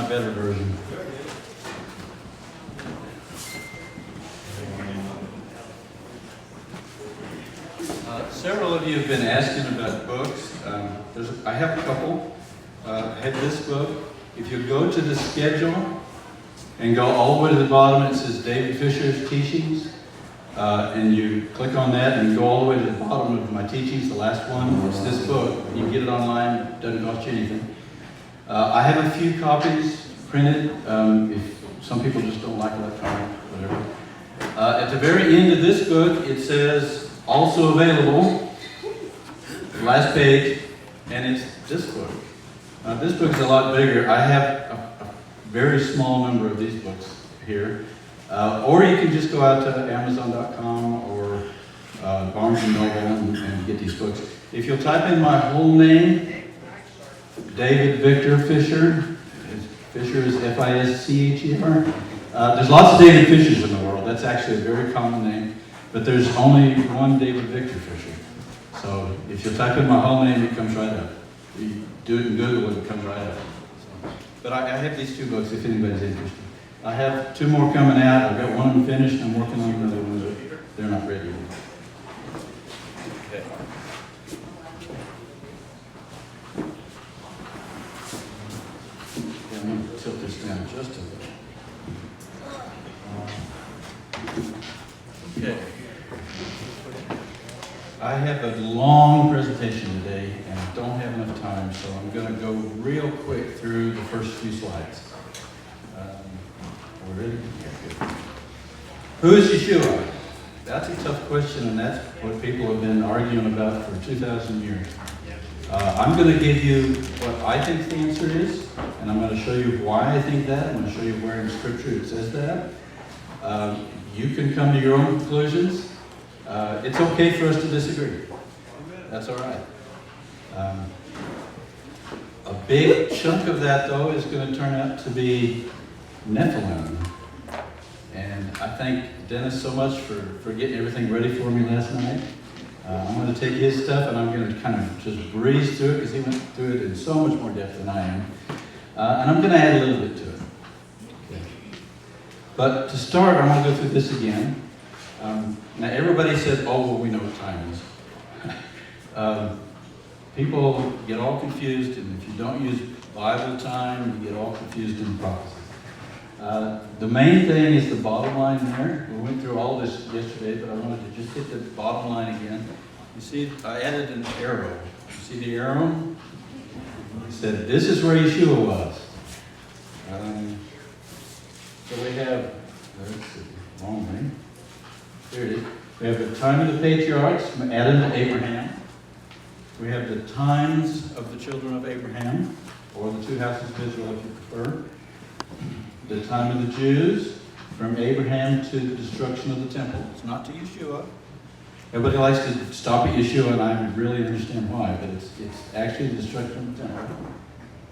my better version. Several of you have been asking about books. I have a couple. I have this book. If you go to the schedule and go all the way to the bottom, it says David Fischer's Teachings. And you click on that and go all the way to the bottom of my teachings, the last one. It's this book. You can get it online. It doesn't cost you anything. I have a few copies printed. If some people just don't like electronic, whatever. At the very end of this book, it says, also available, last page, and it's this book. This book is a lot bigger. I have a very small number of these books here. Or you can just go out to Amazon.com or Barnes & Noble and get these books. If you'll type in my whole name, David Victor Fischer. Fischer is F-I-S-C-H-E-R. There's lots of David Fischers in the world. That's actually a very common name. But there's only one David Victor Fischer. So if you type in my whole name, it comes right up. You do it in Google, it comes right up. But I have these two books if anybody's interested. I have two more coming out. I've got one of them finished. I'm working on another one, but they're not ready yet. Okay. Yeah, I'm going to tilt this down just a little. Okay. I have a long presentation today, and I don't have enough time, so I'm going to go real quick through the first few slides. Ready? Who is Yeshua? That's a tough question, and that's what people have been arguing about for 2,000 years. I'm going to give you what I think the answer is, and I'm going to show you why I think that. I'm going to show you where in Scripture it says that. You can come to your own conclusions. It's okay for us to disagree. That's all right. A big chunk of that, though, is going to turn out to be Nephilim. And I thank Dennis so much for getting everything ready for me last night. I'm going to take his stuff and I'm going to kind of just breeze through it because he went through it in so much more depth than I am. And I'm going to add a little bit to it. Okay. But to start, I want to go through this again. Now everybody said, oh, well, we know what time is. People get all confused, and if you don't use Bible time, you get all confused in prophecy. The main thing is the bottom line there. We went through all this yesterday, but I wanted to just hit the bottom line again. You see, I added an arrow. You see the arrow? He said, this is where Yeshua was. So we have, that's the wrong thing. There it is. We have the time of the patriarchs from Adam to Abraham. We have the times of the children of Abraham, or the two houses of Israel if you prefer. The time of the Jews, from Abraham to the destruction of the temple. It's not to Yeshua. Everybody likes to stop at Yeshua, and I really understand why, but it's actually the destruction of the temple.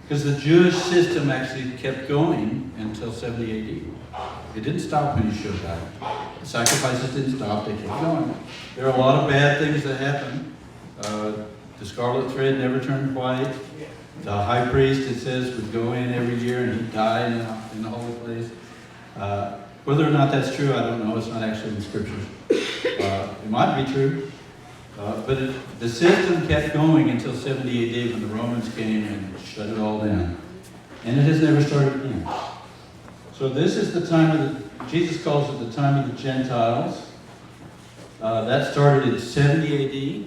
Because the Jewish system actually kept going until 70 AD. It didn't stop when Yeshua died. The sacrifices didn't stop, they kept going. There are a lot of bad things that happened. The scarlet thread never turned white. The high priest, it says, would go in every year and he'd die in the holy place. Whether or not that's true, I don't know. It's not actually in the Scriptures. It might be true. But the system kept going until 70 AD when the Romans came and shut it all down. And it has never started again. So this is the time of Jesus calls it the time of the Gentiles. That started in 70 AD.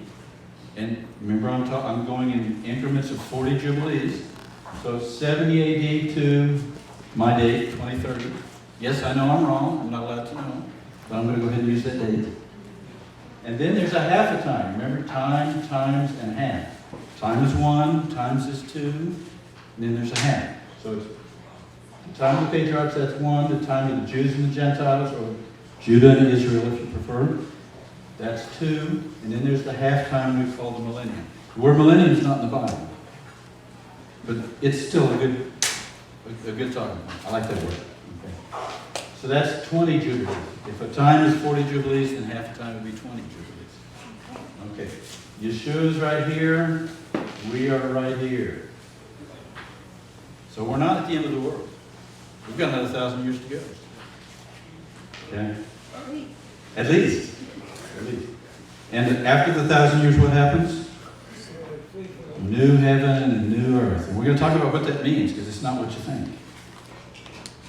And remember, I'm going in increments of 40 Jubilees. So 70 AD to my date, 2030. Yes, I know I'm wrong. I'm not allowed to know. But I'm going to go ahead and use that date. And then there's a half a time. Remember, time, times, and half. Time is 1, times is 2, and then there's a half. So it's the time of the patriarchs, that's 1. The time of the Jews and the Gentiles, or Judah and Israel if you prefer. That's 2, and then there's the halftime we call the millennium. The word millennium is not in the Bible, but it's still a good talking point. I like that word. Okay. So that's 20 Jubilees. If a time is 40 Jubilees, then half a time would be 20 Jubilees. Okay, Yeshua's right here. We are right here. So we're not at the end of the world. We've got another 1,000 years to go. Okay? At least. At least. And after the 1,000 years, what happens? New heaven and new earth. And we're going to talk about what that means, because it's not what you think.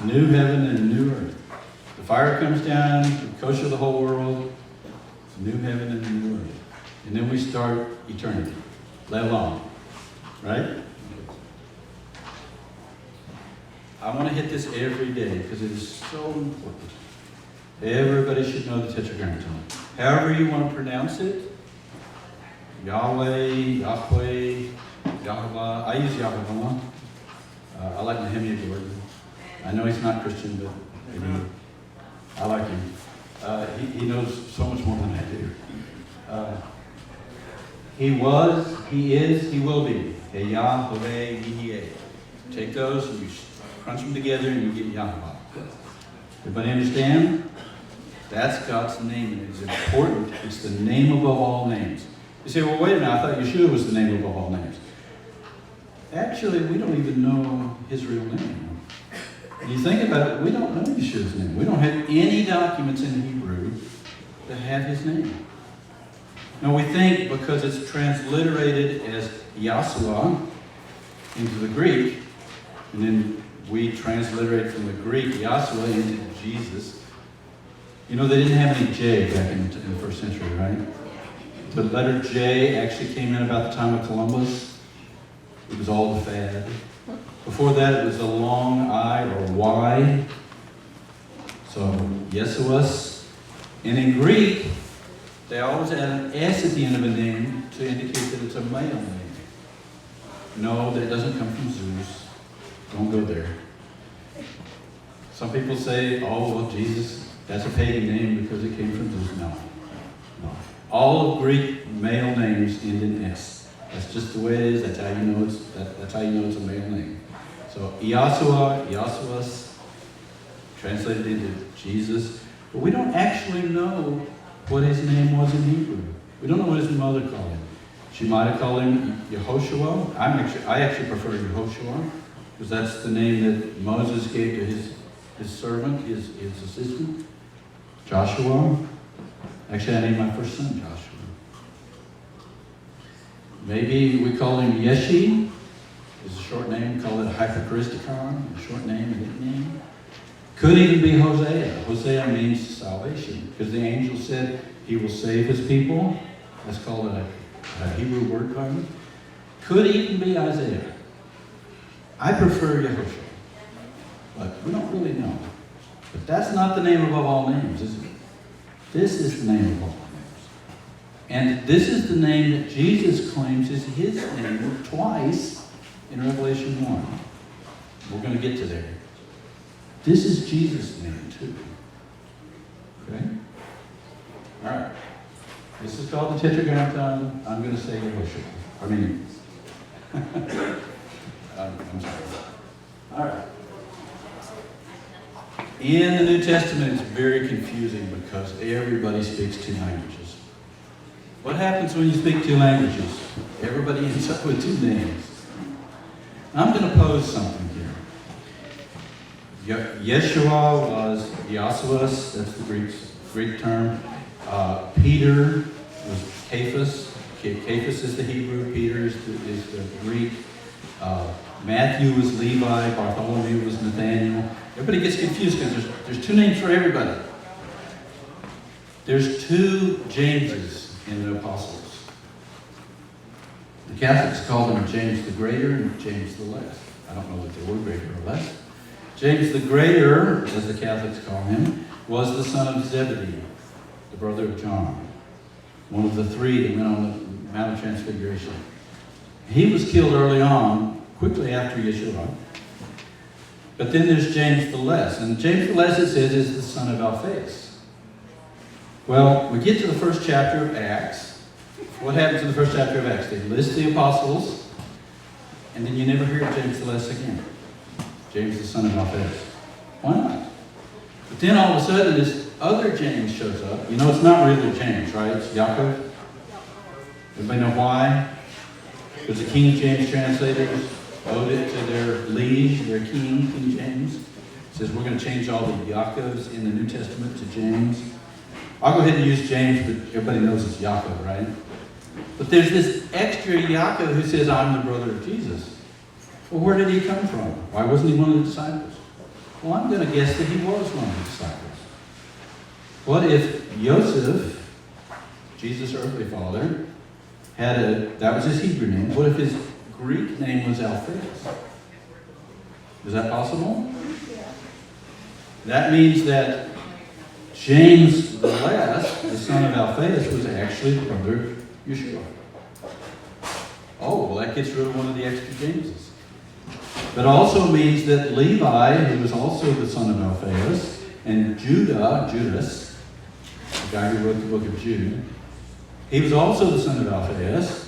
New heaven and new earth. The fire comes down to kosher the whole world. It's new heaven and a new earth. And then we start eternity. Let alone. Right? I want to hit this every day because it is so important. Everybody should know the Tetragrammaton. However you want to pronounce it. Yahweh, Yahweh, Yahweh. I use Yahweh. I like Nehemiah Gordon. I know he's not Christian, but I like him. He knows so much more than I do. He was, he is, he will be. Yahweh, Yeh. Take those and you crunch them together and you get Yahweh. Everybody understand? That's God's name, and it's important. It's the name above all names. You say, well, wait a minute, I thought Yeshua was the name above all names. Actually, we don't even know his real name. When you think about it, we don't know Yeshua's name. We don't have any documents in Hebrew that have his name. Now, we think because it's transliterated as Yeshua into the Greek, and then we transliterate from the Greek Yeshua into Jesus. You know, they didn't have any J back in the first century, right? The letter J actually came in about the time of Columbus. It was all the fad. Before that, it was a long I or Y. So, Yeshuas. And in Greek, they always add an S at the end of a name to indicate that it's a male name. No, that doesn't come from Zeus. Don't go there. Some people say, oh, well, Jesus, that's a pagan name because it came from Zeus. No. All of Greek male names end in S. That's just the way it is. That's how you know that's how you know it's a male name. So Yeshua, Yeshuas, translated into Jesus. But we don't actually know what his name was in Hebrew. We don't know what his mother called him. She might have called him Yehoshua. I actually prefer Yehoshua, because that's the name that Moses gave to his servant, his assistant, Joshua. Actually, I named my first son Joshua. Maybe we call him Yeshi. It's a short name. We call it Hypercharisticon, a short name, a nickname. Could even be Hosea. Hosea means salvation, because the angel said he will save his people. That's called a Hebrew word garden. Could even be Isaiah. I prefer Yehoshua, but we don't really know. But that's not the name above all names, is it? This is the name above all names. And this is the name that Jesus claims is his name twice in Revelation 1. We're going to get to there. This is Jesus' name too. Okay? All right. This is called the Tetragrammaton. I'm going to say Yehoshua. I mean, I'm sorry. All right. In the New Testament, it's very confusing because everybody speaks two languages. What happens when you speak two languages? Everybody ends up with two names. I'm going to pose something here. Yeshua was Yeshuas, that's the Greek term. Peter was Cephas. Cephas is the Hebrew. Peter is the Greek. Matthew was Levi. Bartholomew was Nathaniel. Everybody gets confused because there's two names for everybody. There's two Jameses in the apostles. The Catholics call them James the Greater and James the Less. I don't know that they were greater or less. James the Greater, as the Catholics call him, was the son of Zebedee, the brother of John, one of the three that went on the Mount of Transfiguration. He was killed early on, quickly after Yeshua. But then there's James the Less. And James the Less, it says, is the son of Alphaeus. Well, we get to the first chapter of Acts. What happens in the first chapter of Acts? They list the apostles, and then you never hear of James the Less again. James the son of Alphaeus. Why not? But then all of a sudden this other James shows up. You know, it's not really James, right? It's Yaakov. Everybody know why? Because the King James translators owed it to their liege, their king, King James. It says we're going to change all the Yaakovs in the New Testament to James. I'll go ahead and use James, but everybody knows it's Yaakov, right? But there's this extra Yaakov who says, I'm the brother of Jesus. Well, where did he come from? Why wasn't he one of the disciples? Well, I'm going to guess that he was one of the disciples. What if Joseph, Jesus' earthly father, that was his Hebrew name. What if his Greek name was Alphaeus? Is that possible? That means that James the last, the son of Alphaeus, was actually the brother of Yeshua. Oh, well, that gets rid of one of the extra Jameses. But also means that Levi, who was also the son of Alphaeus, and Judas, the guy who wrote the book of Jude, he was also the son of Alphaeus.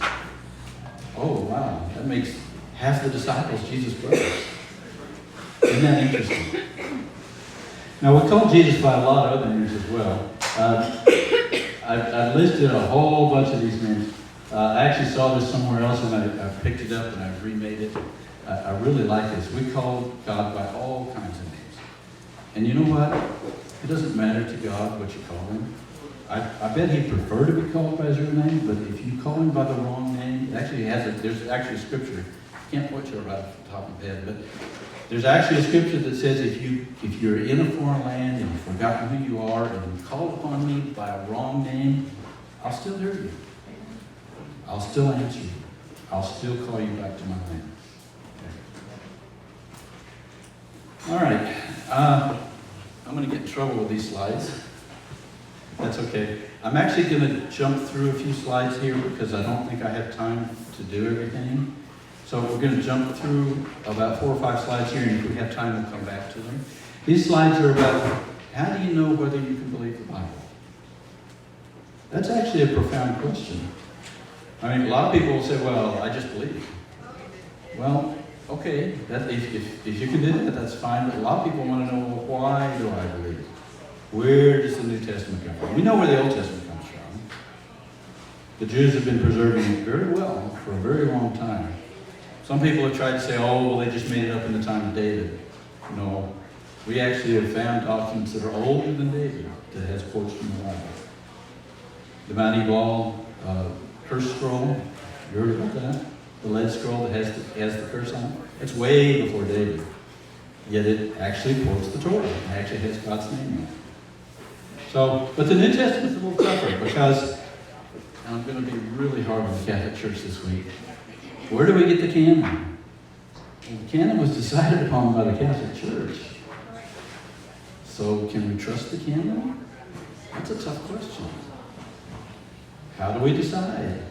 Oh, wow. That makes half the disciples Jesus' brothers. Isn't that interesting? Now, we call Jesus by a lot of other names as well. I've listed a whole bunch of these names. I actually saw this somewhere else, and I picked it up and I remade it. I really like this. We call God by all kinds of names. And you know what? It doesn't matter to God what you call him. I bet he'd prefer to be called by his real name, but if you call him by the wrong name, there's actually a scripture. I can't point you right off the top of my head, but there's actually a scripture that says if you're in a foreign land and you've forgotten who you are and you call upon me by a wrong name, I'll still hear you. I'll still answer you. I'll still call you back to my land. Okay. All right. I'm going to get in trouble with these slides. That's okay. I'm actually going to jump through a few slides here because I don't think I have time to do everything. So we're going to jump through about 4 or 5 slides here, and if we have time, we'll come back to them. These slides are about how do you know whether you can believe the Bible? That's actually a profound question. I mean, a lot of people will say, well, I just believe. Well, okay, if you can do that, that's fine, but a lot of people want to know, well, why do I believe? Where does the New Testament come from? We know where the Old Testament comes from. The Jews have been preserving it very well for a very long time. Some people have tried to say, oh, well, they just made it up in the time of David. No, we actually have found documents that are older than David that has quotes from the Bible. The Mount Ebal curse scroll, you heard about that? The lead scroll that has the curse on it? It's way before David. Yet it actually quotes the Torah. It actually has God's name in it. So, but the New Testament is a little tougher because, and I'm going to be really hard on the Catholic Church this week. Where do we get the canon? Well, the canon was decided upon by the Catholic Church. So can we trust the canon? That's a tough question. How do we decide?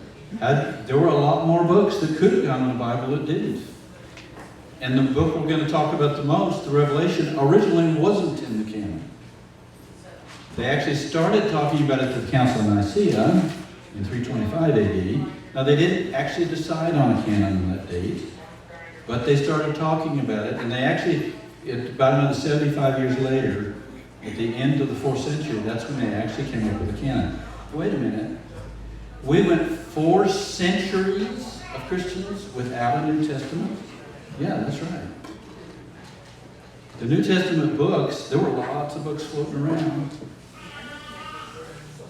There were a lot more books that could have gone in the Bible that didn't. And the book we're going to talk about the most, the Revelation, originally wasn't in the canon. They actually started talking about it at the Council of Nicaea in 325 AD. Now, they didn't actually decide on a canon on that date, but they started talking about it, and they actually, about another 75 years later, at the end of the 4th century, that's when they actually came up with a canon. Wait a minute. We went 4 centuries of Christians without a New Testament? Yeah, that's right. The New Testament books, there were lots of books floating around.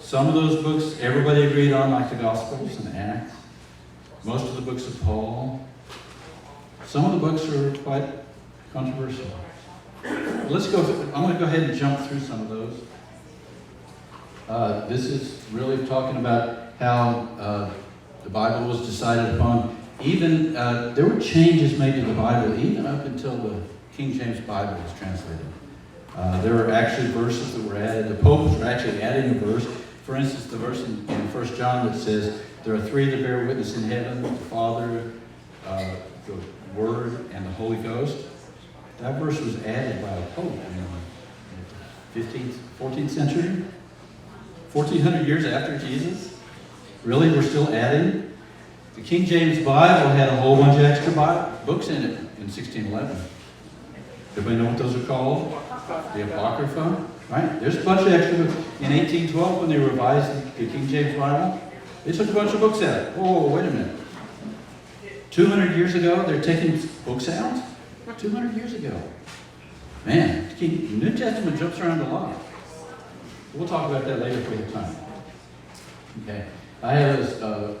Some of those books everybody agreed on, like the Gospels and Acts. Most of the books of Paul. Some of the books are quite controversial. I'm going to go ahead and jump through some of those. This is really talking about how the Bible was decided upon. Even, there were changes made to the Bible even up until the King James Bible was translated. There were actually verses that were added. The popes were actually adding a verse. For instance, the verse in 1 John that says, there are 3 that bear witness in heaven, the Father, the Word, and the Holy Ghost. That verse was added by a pope in the 15th, 14th century. 1,400 years after Jesus. Really, we're still adding? The King James Bible had a whole bunch of extra books in it in 1611. Everybody know what those are called? The Apocrypha, right? There's a bunch of extra books. In 1812, when they revised the King James Bible, they took a bunch of books out. Oh, wait a minute. 200 years ago, they're taking books out? 200 years ago. Man, New Testament jumps around a lot. We'll talk about that later if we have time. Okay. I have a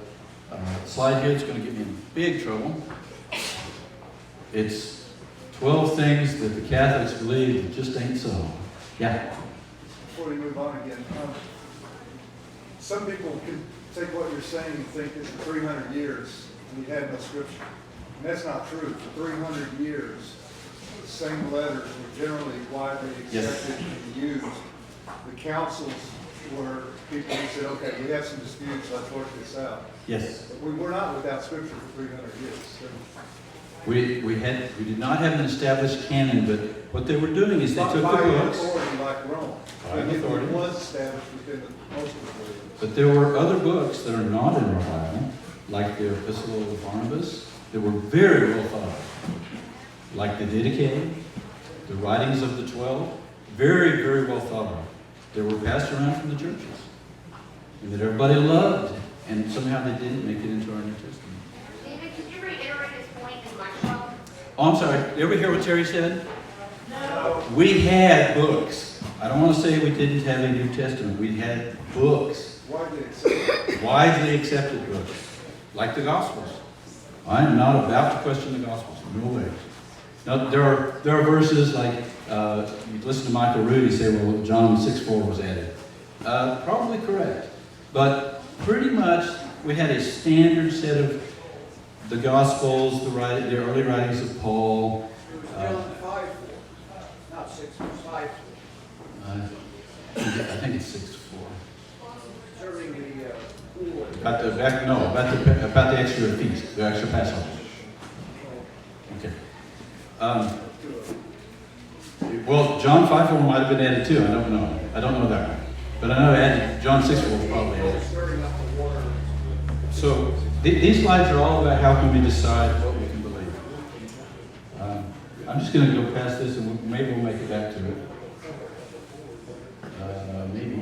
slide here that's going to get me in big trouble. It's 12 things that the Catholics believe that just ain't so. Yeah. Before we move on again, some people can take what you're saying and think that for 300 years we had no scripture. And that's not true. For 300 years, the same letters were generally widely accepted and used. The councils were people who said, okay, we have some disputes, let's work this out. Yes. But we were not without scripture for 300 years. So We did not have an established canon, but what they were doing is they took the books. Authority like Rome. It was established within most of the believers. But there were other books that are not in the Bible, like the Epistle of Barnabas, that were very well thought of, like the Didache, the writings of the 12, very, very well thought of. They were passed around from the churches, and that everybody loved, and somehow they didn't make it into our New Testament. David, could you reiterate his point in nutshell? Oh, I'm sorry. Did you ever hear what Terry said? No. We had books. I don't want to say we didn't have a New Testament. We had books. Widely accepted. Widely accepted books, like the Gospels. I am not about to question the Gospels. No way. Now, there are verses like, you listen to Michael Rudy say, well, John 6:4 was added. Probably correct. But pretty much we had a standard set of the Gospels, the early writings of Paul. John 5:4, not 6:5. I think it's 6:4. Serving the poor. About the extra feast, the extra Passover. Okay. Well, John 5:4 might have been added too. I don't know. I don't know that one. But I know added. John 6:4 was probably added. Stirring up the water. So these slides are all about how can we decide what we can believe. I'm just going to go past this and maybe we'll make it back to it. Maybe.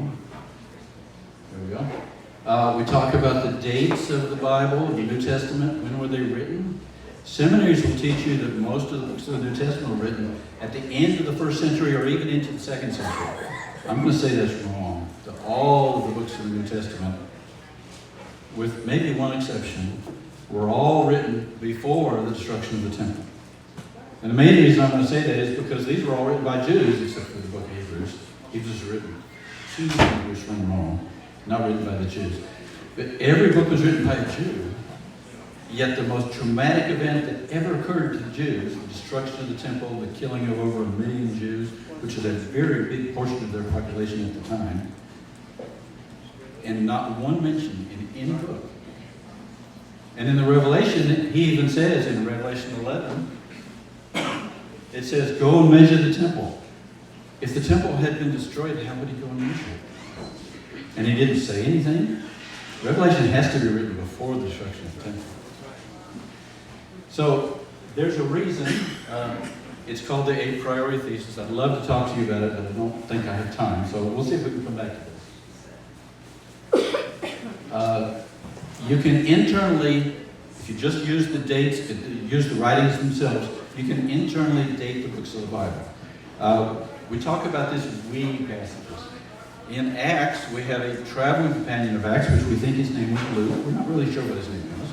There we go. We talk about the dates of the Bible, the New Testament. When were they written? Seminaries will teach you that most of the books of the New Testament were written at the end of the first century or even into the second century. I'm going to say that's wrong. All of the books of the New Testament, with maybe one exception, were all written before the destruction of the temple. And the main reason I'm going to say that is because these were all written by Jews, except for the book of Hebrews. Hebrews was written to Hebrews from Rome, not written by the Jews. But every book was written by a Jew. Yet the most traumatic event that ever occurred to the Jews, the destruction of the temple, the killing of over 1 million Jews, which is a very big portion of their population at the time, and not one mention in any book. And in the Revelation, he even says in Revelation 11, it says, go and measure the temple. If the temple had been destroyed, how would he go and measure it? And he didn't say anything. Revelation has to be written before the destruction of the temple. So there's a reason. It's called the a priori thesis. I'd love to talk to you about it, but I don't think I have time. So we'll see if we can come back to this. You can internally, if you just use the dates, use the writings themselves, you can internally date the books of the Bible. We talk about this in we passages. In Acts, we have a traveling companion of Acts, which we think his name was Luke. We're not really sure what his name was,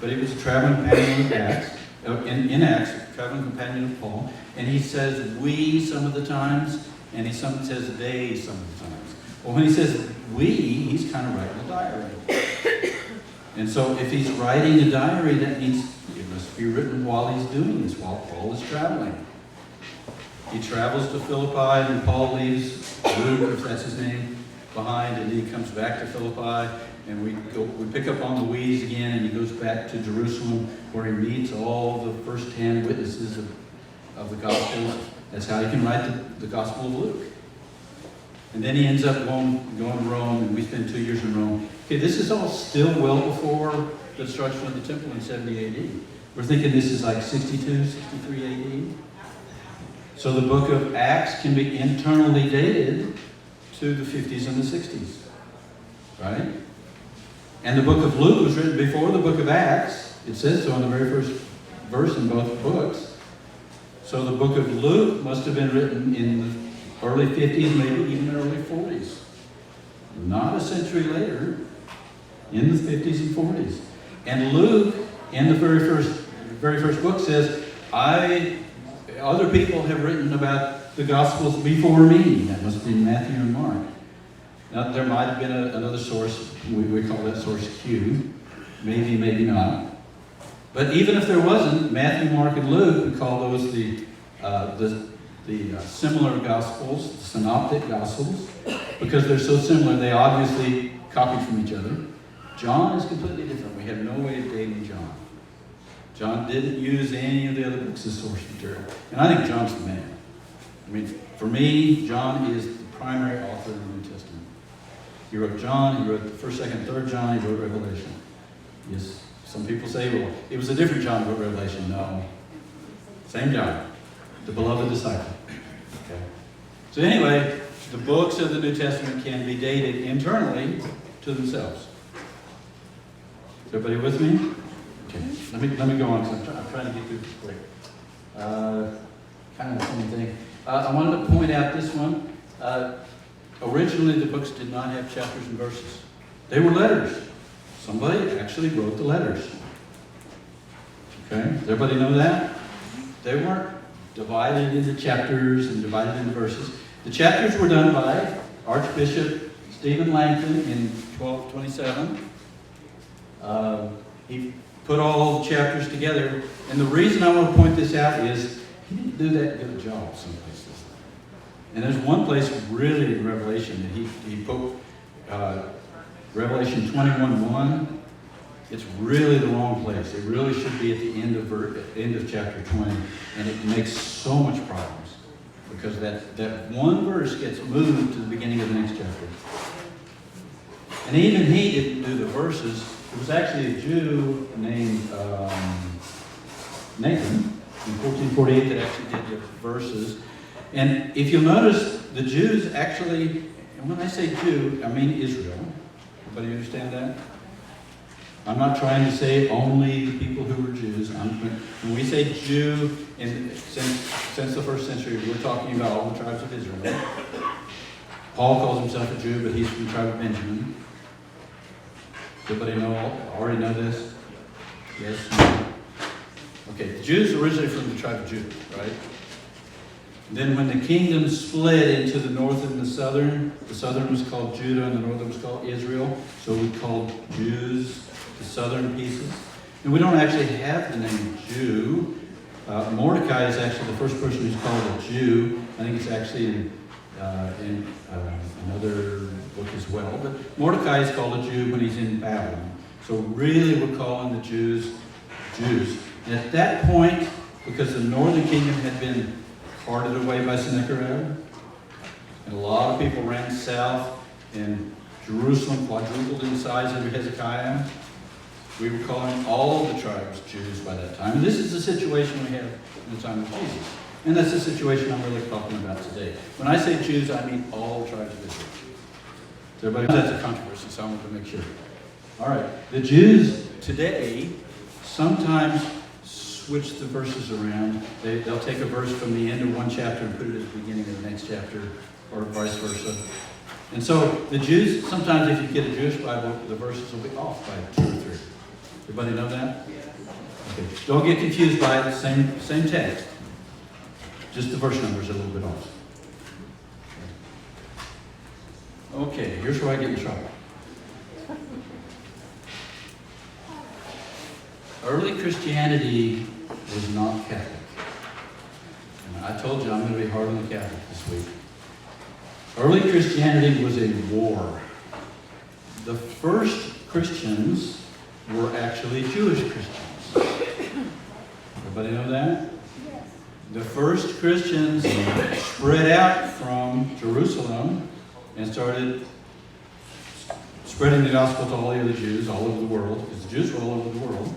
but he was a traveling companion of Acts. In Acts, traveling companion of Paul, and he says we some of the times, and he says they some of the times. Well, when he says we, he's kind of writing a diary. And so if he's writing a diary, that means it must be written while he's doing this, while Paul is traveling. He travels to Philippi, and Paul leaves Luke, if that's his name, behind, and he comes back to Philippi, and we pick up on the we's again, and he goes back to Jerusalem, where he meets all the first-hand witnesses of the Gospels. That's how he can write the Gospel of Luke. And then he ends up going to Rome, and we spend 2 years in Rome. Okay, this is all still well before the destruction of the temple in 70 AD. We're thinking this is like 62, 63 AD. So the book of Acts can be internally dated to the 50s and the 60s, right? And the book of Luke was written before the book of Acts. It says so in the very first verse in both books. So the book of Luke must have been written in the early 50s, maybe even early 40s. Not a century later, in the 50s and 40s. And Luke, in the very first book, says, other people have written about the Gospels before me. That must be Matthew and Mark. Now, there might have been another source. We call that source Q. Maybe, maybe not. But even if there wasn't, Matthew, Mark, and Luke, we call those the similar Gospels, the synoptic Gospels, because they're so similar, they obviously copied from each other. John is completely different. We have no way of dating John. John didn't use any of the other books as source material. And I think John's the man. I mean, for me, John is the primary author of the New Testament. He wrote John, he wrote the 1st, 2nd, 3rd John, he wrote Revelation. Yes. Some people say, well, it was a different John who wrote Revelation. No. Same John, the beloved disciple. Okay. So anyway, the books of the New Testament can be dated internally to themselves. Is everybody with me? Okay. Let me go on, because I'm trying to get through this quick. Kind of the same thing. I wanted to point out this one. Originally, the books did not have chapters and verses. They were letters. Somebody actually wrote the letters. Okay, does everybody know that? They weren't divided into chapters and divided into verses. The chapters were done by Archbishop Stephen Langton in 1227. He put all the chapters together. And the reason I want to point this out is he didn't do that good a job some places. And there's one place really in Revelation that he put Revelation 21:1, it's really the wrong place. It really should be at the end of chapter 20, and it makes so much problems because that one verse gets moved to the beginning of the next chapter. And even he didn't do the verses. It was actually a Jew named Nathan in 1448 that actually did the verses. And if you'll notice, the Jews actually, and when I say Jew, I mean Israel. Everybody understand that? I'm not trying to say only the people who were Jews. When we say Jew, since the 1st century, we're talking about all the tribes of Israel. Paul calls himself a Jew, but he's from the tribe of Benjamin. Does everybody already know this? Yes? No? Okay, the Jews are originally from the tribe of Judah, right? Then when the kingdom split into the north and the southern was called Judah and the northern was called Israel. So we called Jews the southern pieces. And we don't actually have the name Jew. Mordecai is actually the first person who's called a Jew. I think it's actually in another book as well. But Mordecai is called a Jew when he's in Babylon. So really we're calling the Jews Jews. And at that point, because the northern kingdom had been carted away by Sennacherib, and a lot of people ran south, and Jerusalem quadrupled in size under Hezekiah. We were calling all of the tribes Jews by that time. And this is the situation we have in the time of Jesus. And that's the situation I'm really talking about today. When I say Jews, I mean all the tribes of Israel. So everybody knows that's a controversy, so I want to make sure. All right. The Jews today sometimes switch the verses around. They'll take a verse from the end of one chapter and put it at the beginning of the next chapter, or vice versa. And so the Jews, sometimes if you get a Jewish Bible, the verses will be off by 2 or 3. Everybody know that? Okay. Don't get confused by it. Same text. Just the verse numbers are a little bit off. Okay, here's where I get in trouble. Early Christianity was not Catholic. And I told you I'm going to be hard on the Catholic this week. Early Christianity was a war. The first Christians were actually Jewish Christians. Everybody know that? Yes. The first Christians spread out from Jerusalem and started spreading the gospel to all the other Jews all over the world, because the Jews were all over the world.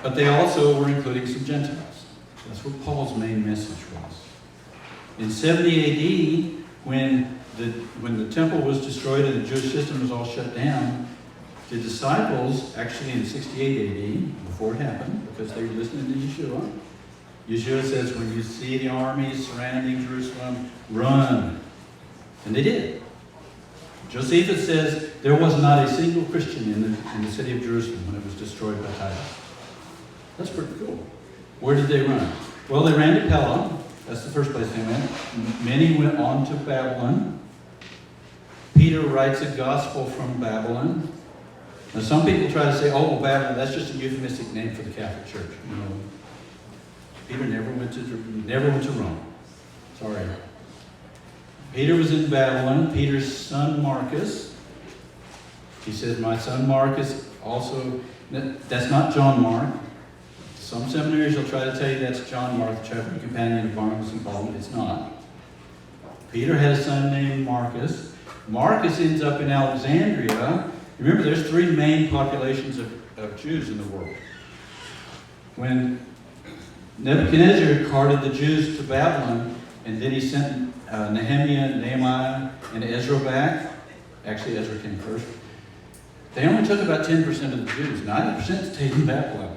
But they also were including some Gentiles. That's what Paul's main message was. In 70 AD, when the temple was destroyed and the Jewish system was all shut down, the disciples, actually in 68 AD, before it happened, because they were listening to Yeshua, Yeshua says, when you see the armies surrounding Jerusalem, run. And they did. Josephus says there was not a single Christian in the city of Jerusalem when it was destroyed by Titus. That's pretty cool. Where did they run? Well, they ran to Pella. That's the first place they went. Many went on to Babylon. Peter writes a gospel from Babylon. Now, some people try to say, oh, well, Babylon, that's just a euphemistic name for the Catholic Church. No. Peter never went to Rome. Sorry. Peter was in Babylon. Peter's son Marcus. He says, my son Marcus also, that's not John Mark. Some seminaries will try to tell you that's John Mark, the traveling companion of Barnabas and Paul. It's not. Peter had a son named Marcus. Marcus ends up in Alexandria. Remember, there's three main populations of Jews in the world. When Nebuchadnezzar carted the Jews to Babylon, and then he sent Nehemiah, Nehemiah, and Ezra back. Actually, Ezra came first. They only took about 10% of the Jews. 90% stayed in Babylon.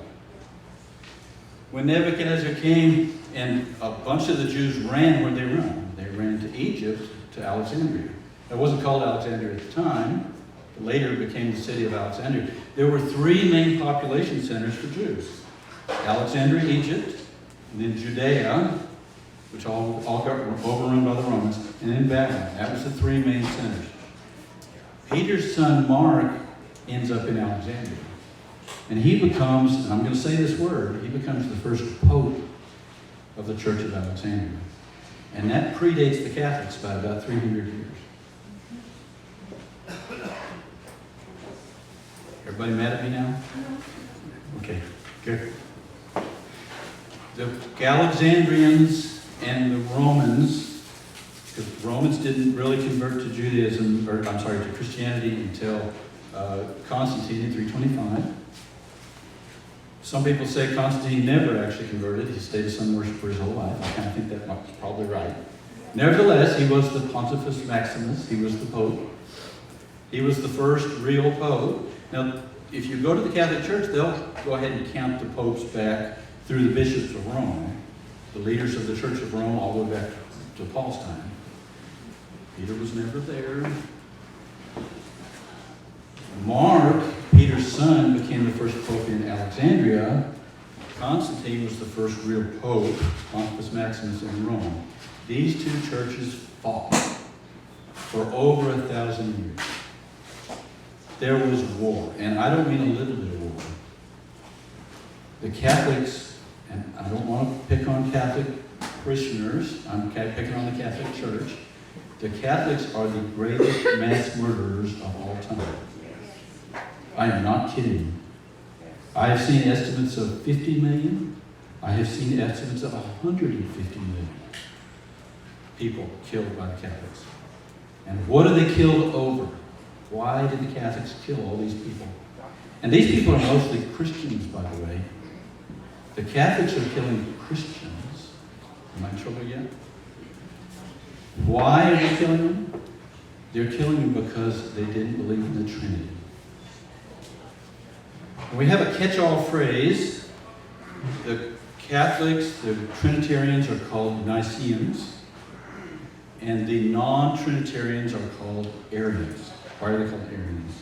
When Nebuchadnezzar came and a bunch of the Jews ran, where'd they run? They ran to Egypt, to Alexandria. It wasn't called Alexandria at the time. Later it became the city of Alexandria. There were three main population centers for Jews. Alexandria, Egypt, and then Judea, which all got overrun by the Romans, and then Babylon. That was the three main centers. Peter's son Mark ends up in Alexandria. And he becomes, and I'm going to say this word, he becomes the first pope of the Church of Alexandria. And that predates the Catholics by about 300 years. Everybody mad at me now? Okay, good. The Alexandrians and the Romans, because Romans didn't really convert to Judaism, or I'm sorry, to Christianity until Constantine in 325. Some people say Constantine never actually converted. He stayed a sun worshiper his whole life. I kind of think that was probably right. Nevertheless, he was the Pontifex Maximus. He was the Pope. He was the first real Pope. Now, if you go to the Catholic Church, they'll go ahead and count the popes back through the bishops of Rome, the leaders of the Church of Rome, all the way back to Paul's time. Peter was never there. Mark, Peter's son, became the first pope in Alexandria. Constantine was the first real pope, Pontifex Maximus, in Rome. These two churches fought for over 1,000 years. There was war, and I don't mean a little bit of war. The Catholics, and I don't want to pick on Catholic parishioners, I'm picking on the Catholic Church. The Catholics are the greatest mass murderers of all time. I am not kidding. I have seen estimates of 50 million. I have seen estimates of 150 million people killed by the Catholics. And what are they killed over? Why did the Catholics kill all these people? And these people are mostly Christians, by the way. The Catholics are killing Christians. Am I in trouble yet? Why are they killing them? They're killing them because they didn't believe in the Trinity. We have a catch-all phrase. The Catholics, the Trinitarians, are called Nicaeans, and the non-Trinitarians are called Arians. Why are they called Arians?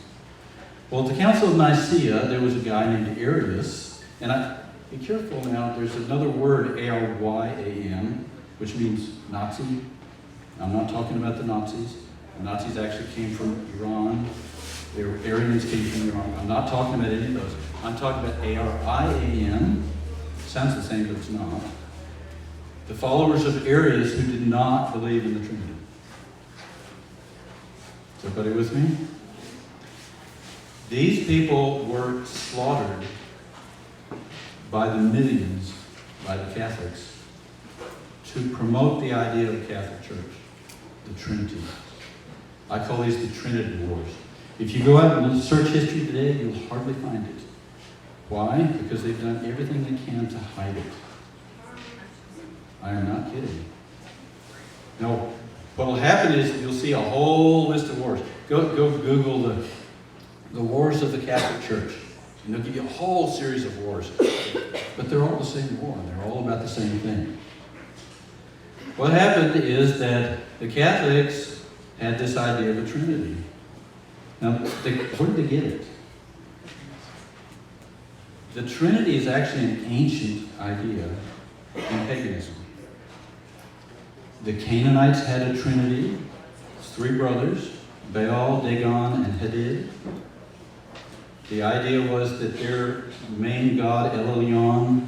Well, at the Council of Nicaea, there was a guy named Arius, and be careful now, there's another word, A-R-Y-A-N, which means Nazi. I'm not talking about the Nazis. The Nazis actually came from Iran. The Aryans came from Iran. I'm not talking about any of those. I'm talking about A-R-I-A-N. Sounds the same, but it's not. The followers of Arius who did not believe in the Trinity. Is everybody with me? These people were slaughtered by the millions by the Catholics to promote the idea of the Catholic Church, the Trinity. I call these the Trinity Wars. If you go out and search history today, you'll hardly find it. Why? Because they've done everything they can to hide it. I am not kidding. No, what will happen is you'll see a whole list of wars. Go Google the wars of the Catholic Church. And they'll give you a whole series of wars. But they're all the same war. They're all about the same thing. What happened is that the Catholics had this idea of a Trinity. Now, where did they get it? The Trinity is actually an ancient idea in paganism. The Canaanites had a Trinity. It's 3 brothers, Baal, Dagon, and Hadid. The idea was that their main god, El Elyon,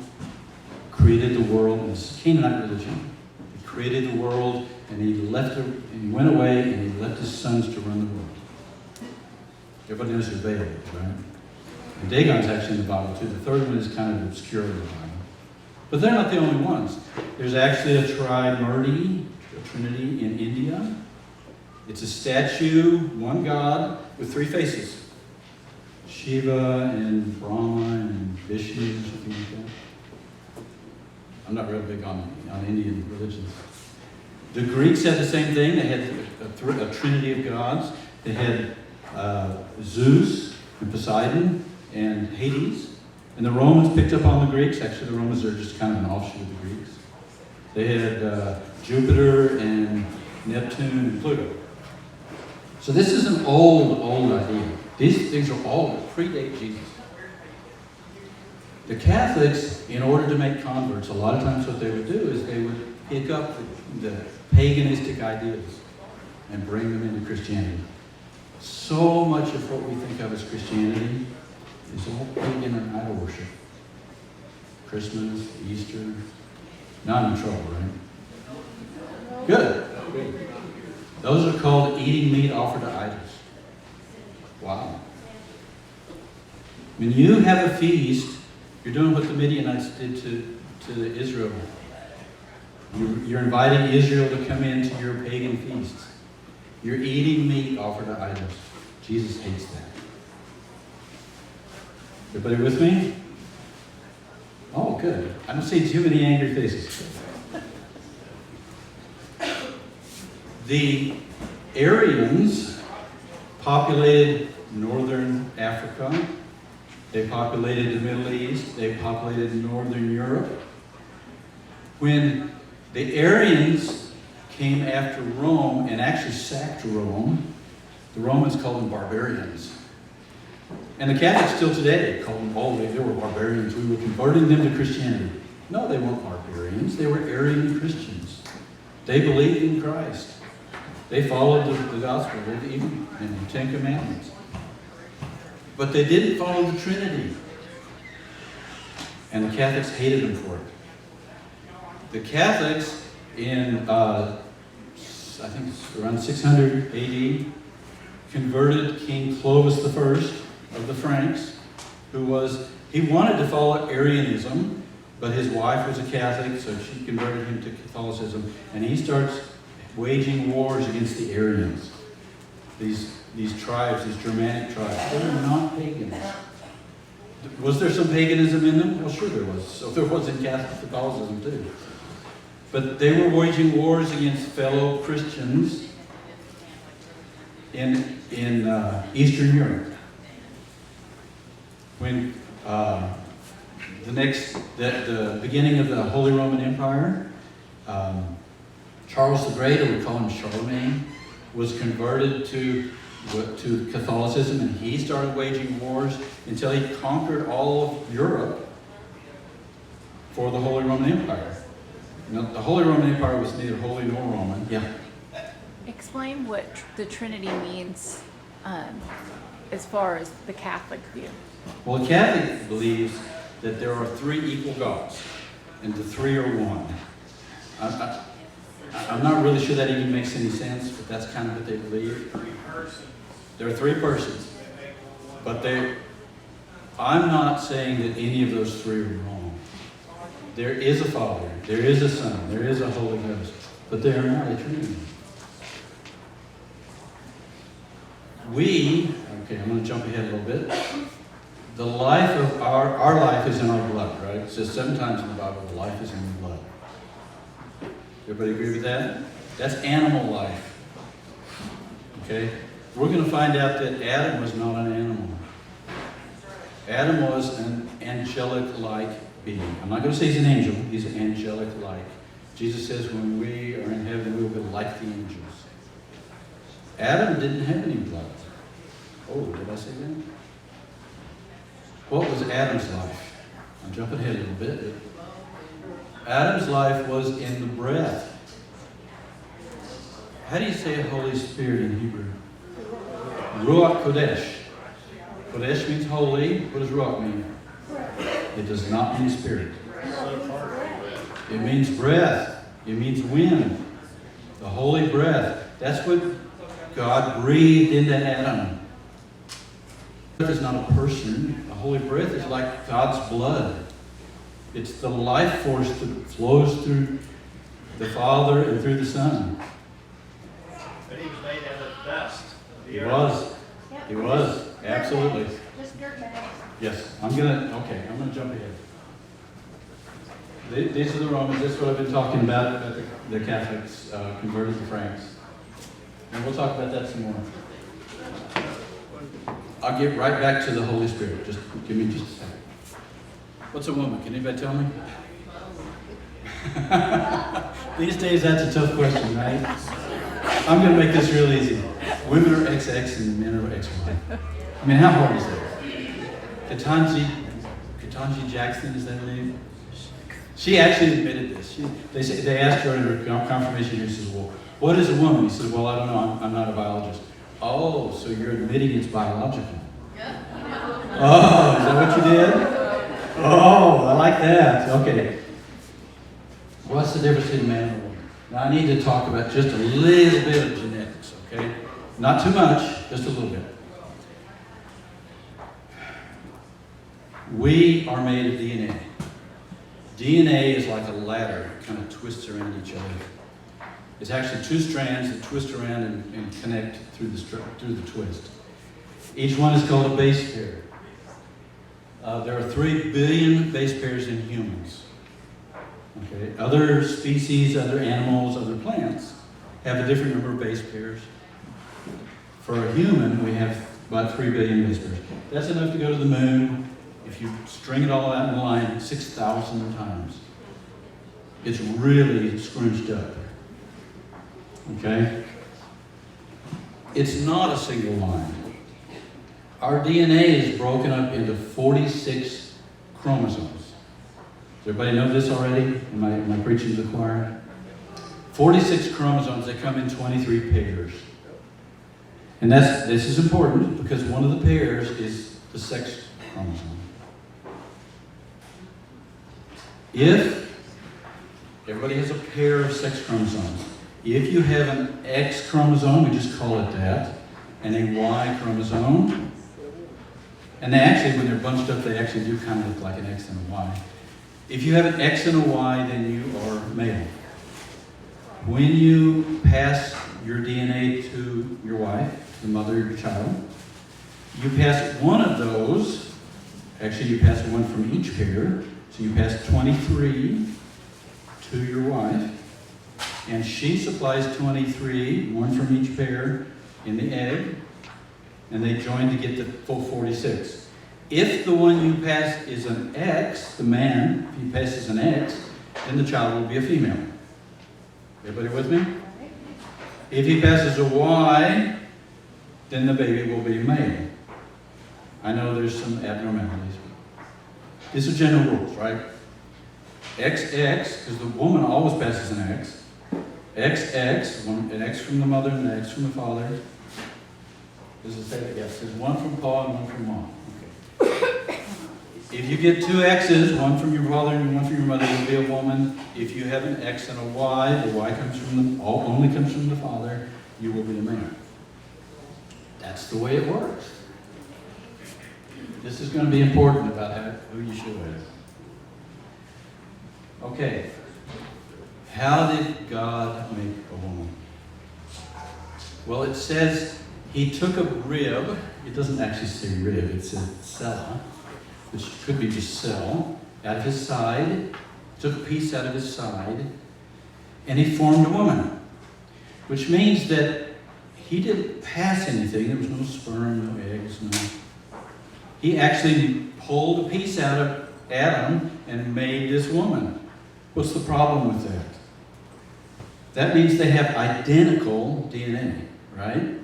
created the world. It was Canaanite religion. He created the world, and he went away, and he left his sons to run the world. Everybody knows who Baal is, right? And Dagon's actually in the Bible too. The third one is kind of obscure in the Bible. But they're not the only ones. There's actually a trimurti, a trinity in India. It's a statue, one god, with 3 faces. Shiva and Brahma and Vishnu or something like that. I'm not real big on Indian religions. The Greeks had the same thing. They had a trinity of gods. They had Zeus and Poseidon and Hades. And the Romans picked up on the Greeks. Actually, the Romans are just kind of an offshoot of the Greeks. They had Jupiter and Neptune and Pluto. So this is an old idea. These things are all predate Jesus. The Catholics, in order to make converts, a lot of times what they would do is they would pick up the paganistic ideas and bring them into Christianity. So much of what we think of as Christianity is all pagan and idol worship. Christmas, Easter. Now I'm in trouble, right? Good. Those are called eating meat offered to idols. Wow. When you have a feast, you're doing what the Midianites did to Israel. You're inviting Israel to come into your pagan feasts. You're eating meat offered to idols. Jesus hates that. Everybody with me? Oh, good. I don't see too many angry faces. The Aryans populated northern Africa. They populated the Middle East. They populated northern Europe. When the Aryans came after Rome and actually sacked Rome, the Romans called them barbarians. And the Catholics still today call them, they were barbarians. We were converting them to Christianity. No, they weren't barbarians. They were Aryan Christians. They believed in Christ. They followed the gospel, even in the 10 Commandments. But they didn't follow the Trinity. And the Catholics hated them for it. The Catholics in, I think it's around 600 AD, converted King Clovis I of the Franks, he wanted to follow Arianism, but his wife was a Catholic, so she converted him to Catholicism, and he starts waging wars against the Arians. These tribes, these Germanic tribes, they were not pagans. Was there some paganism in them? Well, sure there was. So there was in Catholicism too. But they were waging wars against fellow Christians in Eastern Europe. When the beginning of the Holy Roman Empire, Charles the Great, or we call him Charlemagne, was converted to Catholicism, and he started waging wars until he conquered all of Europe for the Holy Roman Empire. Now, the Holy Roman Empire was neither holy nor Roman. Yeah. Explain what the Trinity means as far as the Catholic view. Well, the Catholic believes that there are 3 equal gods, and the 3 are one. I'm not really sure that even makes any sense, but that's kind of what they believe. There are 3 persons, but I'm not saying that any of those 3 are wrong. There is a Father, there is a Son, there is a Holy Ghost, but they are not a Trinity. I'm going to jump ahead a little bit. The life of our life is in our blood, right? It says 7 times in the Bible, the life is in the blood. Everybody agree with that? That's animal life. Okay? We're going to find out that Adam was not an animal. Adam was an angelic-like being. I'm not going to say he's an angel. He's angelic-like. Jesus says when we are in heaven, we will be like the angels. Adam didn't have any blood. Oh, did I say that? What was Adam's life? I'm jumping ahead a little bit. Adam's life was in the breath. How do you say Holy Spirit in Hebrew? Ruach Kodesh. Kodesh means holy. What does Ruach mean? It does not mean spirit. It means breath. It means wind. The holy breath. That's what God breathed into Adam. Breath is not a person. A holy breath is like God's blood. It's the life force that flows through the Father and through the Son. But he was made out of the dust of the He earth. was. He was. Absolutely. Just dirt bags. Yes. I'm gonna jump ahead. These are the Romans. This is what I've been talking about the Catholics converted to Franks. And we'll talk about that some more. I'll get right back to the Holy Spirit. Just give me just a second. What's a woman? Can anybody tell me? These days, that's a tough question, right? I'm going to make this real easy. Women are XX and men are XY. I mean, how hard is that? Ketanji Jackson, is that her name? She actually admitted this. They asked her in her confirmation here, she says, well, what is a woman? He said, well, I don't know, I'm not a biologist. Oh, so you're admitting it's biological. Oh, is that what you did? Oh, I like that. Okay. What's the difference between man and woman? Now, I need to talk about just a little bit of genetics, okay? Not too much, just a little bit. We are made of DNA. DNA is like a ladder. It kind of twists around each other. It's actually two strands that twist around and connect through the twist. Each one is called a base pair. There are 3 billion base pairs in humans. Okay. Other species, other animals, other plants have a different number of base pairs. For a human, we have about 3 billion base pairs. That's enough to go to the moon. If you string it all out in a line, 6,000 times. It's really scrunched up. Okay? It's not a single line. Our DNA is broken up into 46 chromosomes. Does everybody know this already? Am I preaching to the choir? 46 chromosomes, they come in 23 pairs. And this is important because one of the pairs is the sex chromosome. If everybody has a pair of sex chromosomes, if you have an X chromosome, we just call it that, and a Y chromosome, and they actually, when they're bunched up, they actually do kind of look like an X and a Y. If you have an X and a Y, then you are male. When you pass your DNA to your wife, the mother of your child, you pass one of those, actually you pass one from each pair, so you pass 23 to your wife, and she supplies 23, one from each pair, in the egg, and they join to get the full 46. If the one you pass is an X, the man, if he passes an X, then the child will be a female. Everybody with me? If he passes a Y, then the baby will be male. I know there's some abnormalities. These are general rules, right? XX, because the woman always passes an X. XX, an X from the mother and an X from the father. Does it say that? Yes, there's one from Pa and one from Mom. Okay. If you get 2 X's, one from your father and one from your mother, you'll be a woman. If you have an X and a Y, the Y only comes from the father, you will be a man. That's the way it works. This is going to be important about who Yeshua is. Okay. How did God make a woman? Well, it says he took a rib. It doesn't actually say rib, it says cella, which could be just cell, out of his side, took a piece out of his side, and he formed a woman. Which means that he didn't pass anything. There was no sperm, no eggs, no. He actually pulled a piece out of Adam and made this woman. What's the problem with that? That means they have identical DNA, right?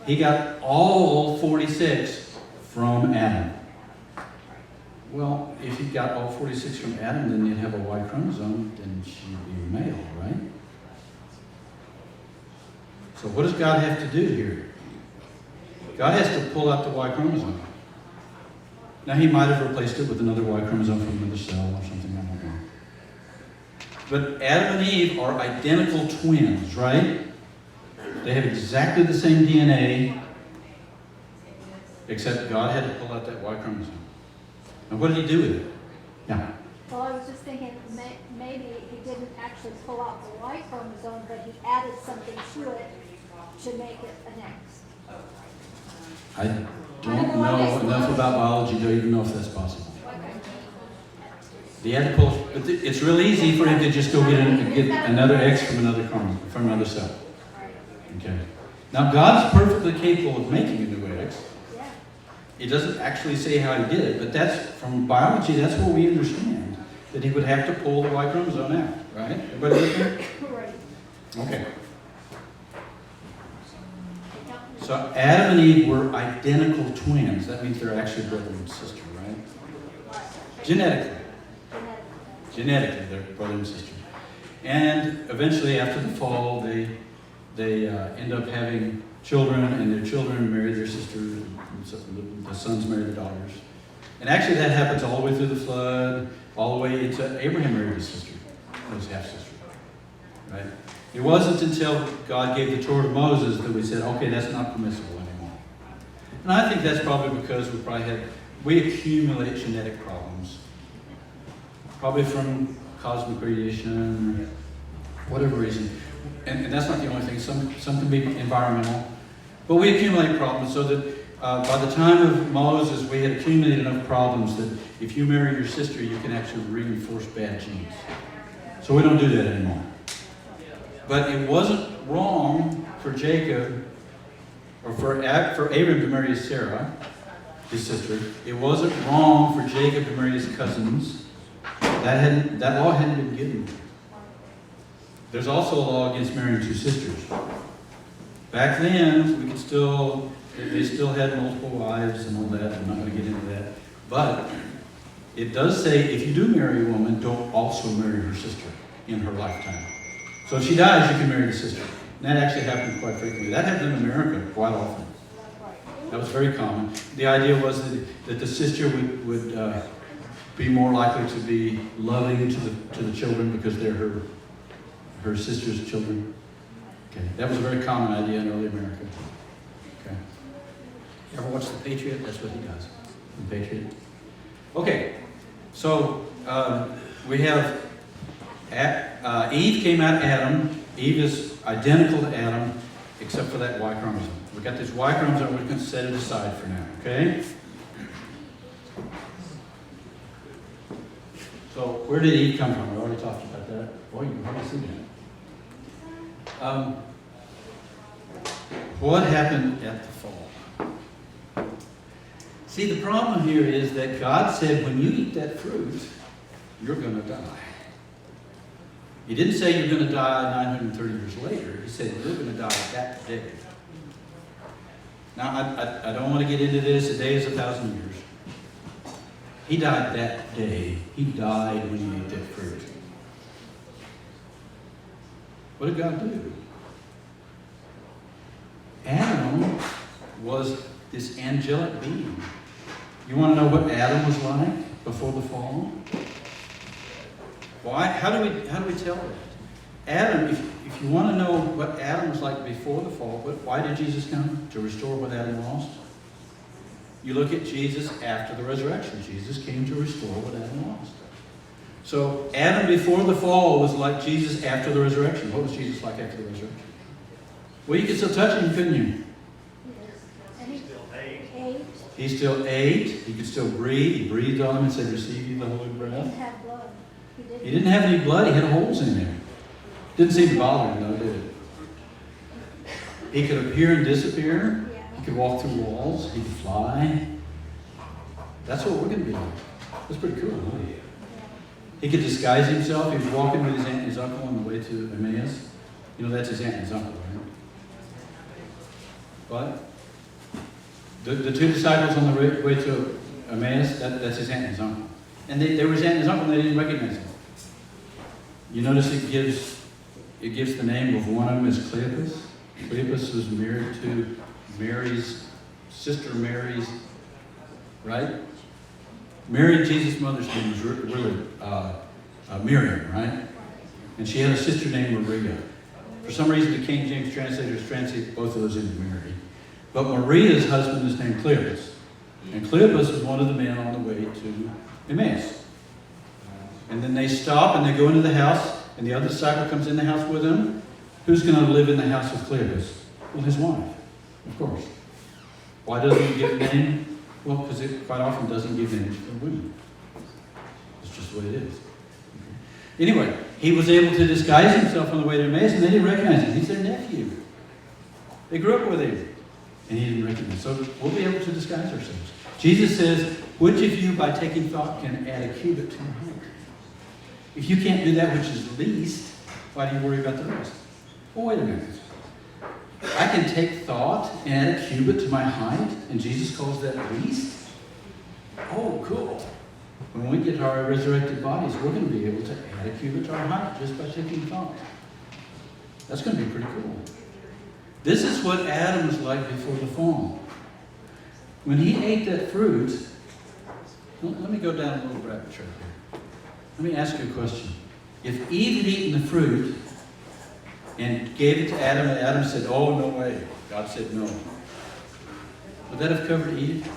He got all 46 from Adam. Well, if he got all 46 from Adam, then you'd have a Y chromosome, then she'd be male, right? So what does God have to do here? God has to pull out the Y chromosome. Now, he might have replaced it with another Y chromosome from another cell or something, I don't know. But Adam and Eve are identical twins, right? They have exactly the same DNA, except God had to pull out that Y chromosome. Now, what did he do with it? Yeah. Well, I was just thinking, maybe he didn't actually pull out the Y chromosome, but he added something to it to make it an X. I don't know enough about biology to even know if that's possible. He had to pull, but it's real easy for him to just go get another X from another chromosome, from another cell. Okay. Now, God's perfectly capable of making a new X. It doesn't actually say how he did it, but that's, from biology, that's what we understand. That he would have to pull the Y chromosome out, right? Everybody with me? Right. Okay. So Adam and Eve were identical twins. That means they're actually brother and sister, right? Genetically. Genetically, they're brother and sister. And eventually, after the fall, they end up having children, and their children marry their sister, and the sons marry the daughters. And actually, that happens all the way through the flood, all the way into Abraham married his sister, his half-sister, right? It wasn't until God gave the Torah to Moses that we said, okay, that's not permissible anymore. And I think that's probably because we accumulate genetic problems. Probably from cosmic radiation, or whatever reason. And that's not the only thing. Some can be environmental. But we accumulate problems so that by the time of Moses, we had accumulated enough problems that if you marry your sister, you can actually reinforce bad genes. So we don't do that anymore. But it wasn't wrong for Jacob, or for Abram to marry Sarah, his sister. It wasn't wrong for Jacob to marry his cousins. That law hadn't been given. There's also a law against marrying two sisters. Back then, they still had multiple wives and all that. I'm not going to get into that. But it does say if you do marry a woman, don't also marry her sister in her lifetime. So if she dies, you can marry the sister. And that actually happened quite frequently. That happened in America quite often. That was very common. The idea was that the sister would be more likely to be loving to the children because they're her sister's children. Okay, that was a very common idea in early America. Okay, you ever watch The Patriot? That's what he does. The Patriot. Okay, so we have Eve came out of Adam. Eve is identical to Adam, except for that Y chromosome. We've got this Y chromosome. We're going to set it aside for now. Okay. So where did Eve come from? We already talked about that. Boy, you can hardly see that. What happened at the fall? See, the problem here is that God said, when you eat that fruit, you're going to die. He didn't say you're going to die 930 years later. He said you're going to die that day. Now, I don't want to get into this. A day is 1,000 years. He died that day. He died when he ate that fruit. What did God do? Adam was this angelic being. You want to know what Adam was like before the fall? Why? How do we tell that? Adam, if you want to know what Adam was like before the fall, why did Jesus come? To restore what Adam lost? You look at Jesus after the resurrection. Jesus came to restore what Adam lost. So Adam before the fall was like Jesus after the resurrection. What was Jesus like after the resurrection? Well, you could still touch him, couldn't you? And he Still ate. ate, He still ate. He could still breathe. He breathed on him and said, receive you the Holy didn't breath. have blood. He didn't have any blood. He had holes in there. Didn't seem to bother him, though, did it? He could appear and disappear. Yeah. He could walk through walls. He could fly. That's what we're going to be like. That's pretty cool, huh? He could disguise himself. He was walking with his aunt and his uncle on the way to Emmaus. You know, that's his aunt and his uncle, right? What? The two disciples on the way to Emmaus, that's his aunt and his uncle. And they were his aunt and his uncle, and they didn't recognize him. You notice it gives the name of one of them as Cleopas. Cleopas was married to Mary's sister Mary's, right? Mary, Jesus' mother's name was really Miriam, right? And she had a sister named Maria. For some reason, the King James translators translate both of those into Mary. But Maria's husband is named Cleopas. And Cleopas was one of the men on the way to Emmaus. And then they stop and they go into the house, and the other disciple comes in the house with them. Who's going to live in the house with Cleopas? Well, his wife, of course. Why doesn't he give a name? Well, because it quite often doesn't give names for women. It's just the way it is. Anyway, he was able to disguise himself on the way to Emmaus, and they didn't recognize him. He's their nephew. They grew up with him, and he didn't recognize him. So we'll be able to disguise ourselves. Jesus says, which of you, by taking thought, can add a cubit to your height? If you can't do that which is least, why do you worry about the rest? Well, wait a minute. I can take thought and add a cubit to my height, and Jesus calls that least? Oh, cool. When we get our resurrected bodies, we're going to be able to add a cubit to our height just by taking thought. That's going to be pretty cool. This is what Adam was like before the fall. When he ate that fruit, let me go down a little rabbit trail here. Let me ask you a question. If Eve had eaten the fruit and gave it to Adam, and Adam said, oh, no way. God said no. Would that have covered Eve?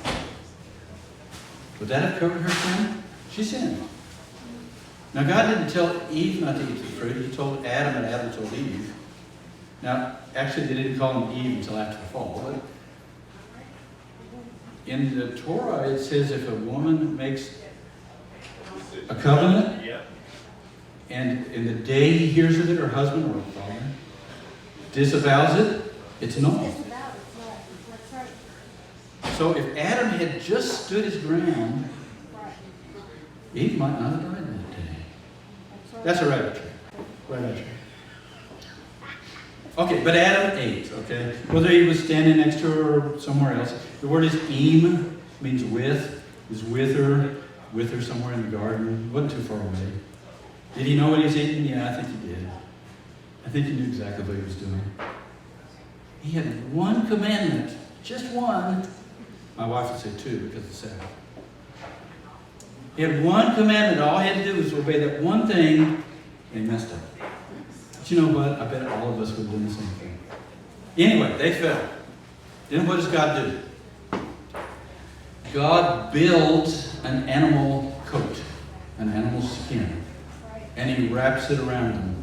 Would that have covered her sin? She sinned. Now, God didn't tell Eve not to eat the fruit. He told Adam, and Adam told Eve. Now, actually, they didn't call him Eve until after the fall. But in the Torah, it says if a woman makes a covenant, and in the day he hears of it, her husband or her father disavows it, it's null. That's right. So if Adam had just stood his ground, Eve might not have died that day. That's a rabbit trail. Rabbit trail. Okay, but Adam ate, okay? Whether he was standing next to her or somewhere else. The word is im, means with. He was with her somewhere in the garden. He wasn't too far away. Did he know what he was eating? Yeah, I think he did. I think he knew exactly what he was doing. He had one commandment, just one. My wife would say two because it's Sabbath. He had one commandment. All he had to do was obey that one thing, and he messed up. But you know what? I bet all of us would do the same thing. Anyway, they fell. Then what does God do? God builds an animal coat, an animal skin, and he wraps it around them.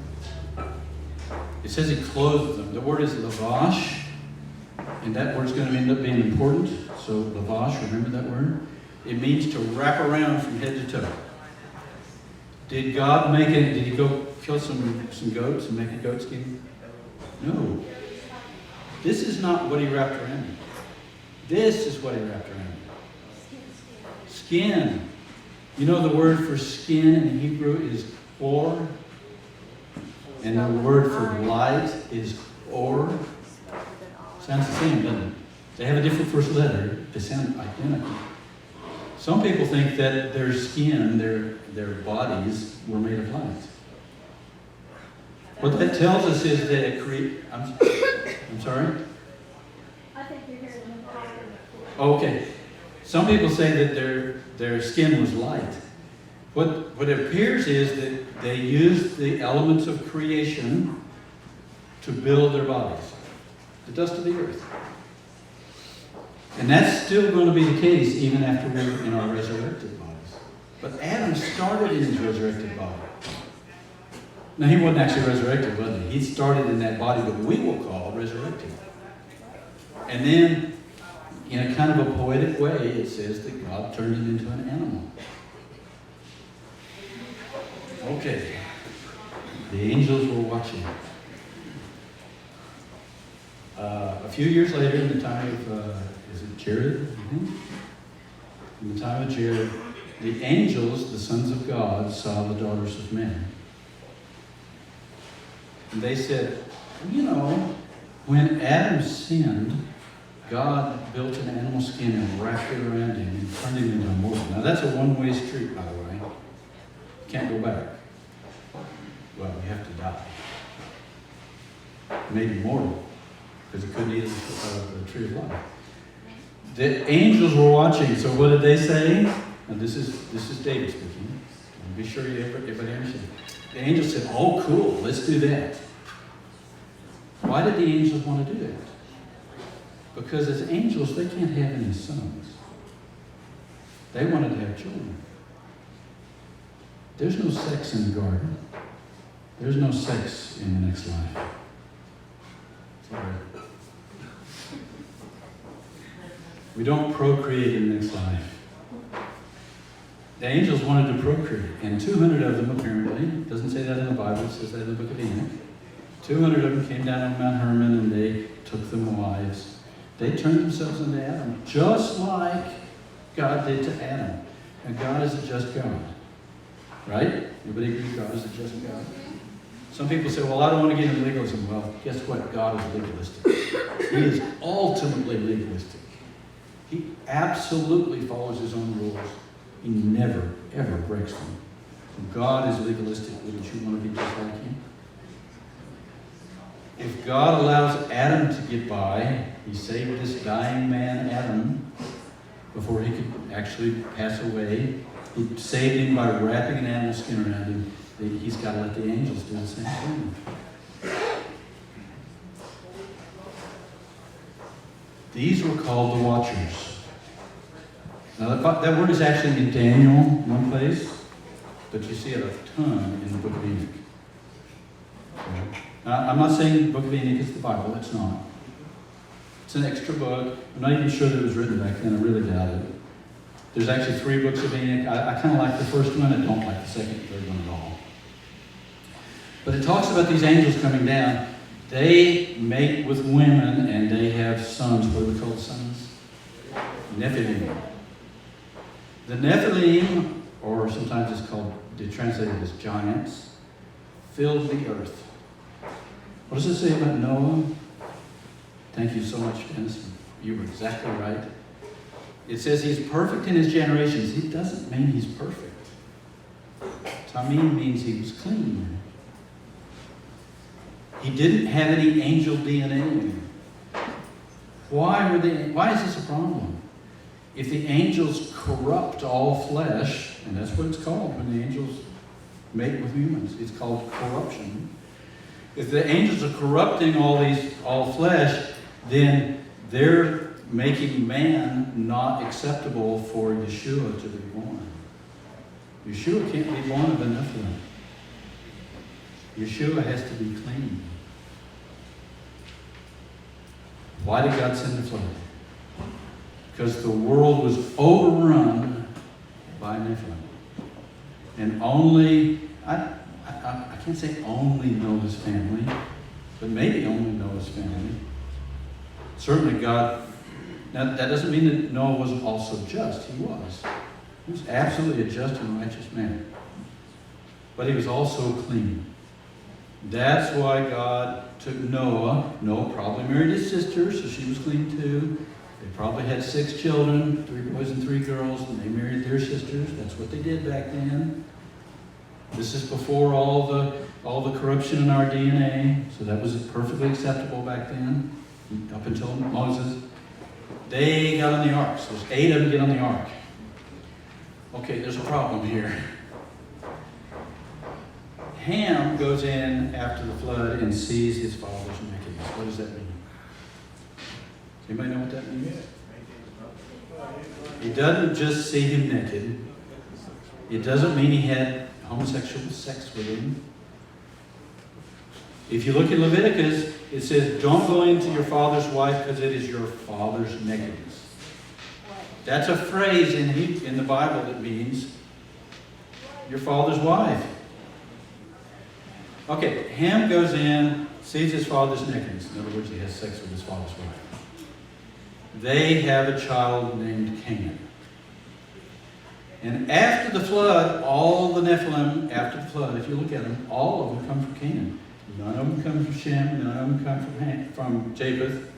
It says he clothes them. The word is lavash, and that word's going to end up being important. So lavash, remember that word? It means to wrap around from head to toe. Did God make it? Did he go kill some goats and make a goat skin? No. This is not what he wrapped around him. This is what he wrapped around him. Skin. You know the word for skin in Hebrew is or, and the word for light is or. Sounds the same, doesn't it? They have a different first letter. They sound identical. Some people think that their skin, their bodies, were made of light. What that tells us is that it creates. I'm sorry? I think you're hearing him talking. Okay. Some people say that their skin was light. What it appears is that they used the elements of creation to build their bodies. The dust of the earth. And that's still going to be the case even after we're in our resurrected bodies. But Adam started in his resurrected body. Now, he wasn't actually resurrected, was he? He started in that body that we will call resurrected. And then, in a kind of a poetic way, it says that God turned him into an animal. Okay. The angels were watching. A few years later, in the time of, is it Jared? in the time of Jared, the angels, the sons of God, saw the daughters of men. And they said, you know, when Adam sinned, God built an animal skin and wrapped it around him and turned him into a mortal. Now that's a one-way street, by the way. You can't go back. Well, you have to die. Made him mortal, because he couldn't eat of the tree of life. The angels were watching, so what did they say? And this is David speaking. And be sure everybody understands. The angels said, oh, cool, let's do that. Why did the angels want to do that? Because as angels, they can't have any sons. They wanted to have children. There's no sex in the garden. There's no sex in the next life. Sorry. We don't procreate in the next life. The angels wanted to procreate, and 200 of them apparently, it doesn't say that in the Bible, it says that in the book of Enoch. 200 of them came down on Mount Hermon and they took them wives. They turned themselves into Adam, just like God did to Adam. And God is a just God. Right? Everybody agree God is a just God? Some people say, well, I don't want to get into legalism. Well, guess what? God is legalistic. He is ultimately legalistic. He absolutely follows his own rules. He never, ever breaks them. God is legalistic. Wouldn't you want to be just like him? If God allows Adam to get by, he saved this dying man, Adam, before he could actually pass away. He saved him by wrapping an animal skin around him. He's got to let the angels do the same thing. These were called the Watchers. Now that word is actually in Daniel, one place, but you see it a ton in the book of Enoch. Okay. Now, I'm not saying the book of Enoch is the Bible, it's not. It's an extra book. I'm not even sure that it was written back then, I really doubt it. There's actually 3 books of Enoch. I kind of like the first one, I don't like the second and third one at all. But it talks about these angels coming down. They mate with women and they have sons. What do we call sons? Nephilim. The Nephilim, or sometimes it's called, they translate it as giants, filled the earth. What does it say about Noah? Thank you so much, Dennis. You were exactly right. It says he's perfect in his generations. It doesn't mean he's perfect. Tamim means he was clean. He didn't have any angel DNA in him. Why is this a problem? If the angels corrupt all flesh, and that's what it's called when the angels mate with humans, it's called corruption. If the angels are corrupting all flesh, then they're making man not acceptable for Yeshua to be born. Yeshua can't be born of a Nephilim. Yeshua has to be clean. Why did God send the flood? Because the world was overrun by Nephilim. And only, I can't say only Noah's family, but maybe only Noah's family. Certainly God, now that doesn't mean that Noah wasn't also just. He was. He was absolutely a just and righteous man. But he was also clean. That's why God took Noah. Noah probably married his sister, so she was clean too. They probably had 6 children, 3 boys and 3 girls, and they married their sisters. That's what they did back then. This is before all the corruption in our DNA, so that was perfectly acceptable back then, up until Moses. They got on the ark. So there's 8 of them get on the ark. Okay, there's a problem here. Ham goes in after the flood and sees his father's nakedness. What does that mean? Anybody know what that means? He doesn't just see him naked. It doesn't mean he had homosexual sex with him. If you look at Leviticus, it says, don't go into your father's wife because it is your father's nakedness. That's a phrase in the Bible that means your father's wife. Okay, Ham goes in, sees his father's nakedness. In other words, he has sex with his father's wife. They have a child named Canaan. And after the flood, all the Nephilim, after the flood, if you look at them, all of them come from Canaan. None of them come from Shem, none of them come from Japheth.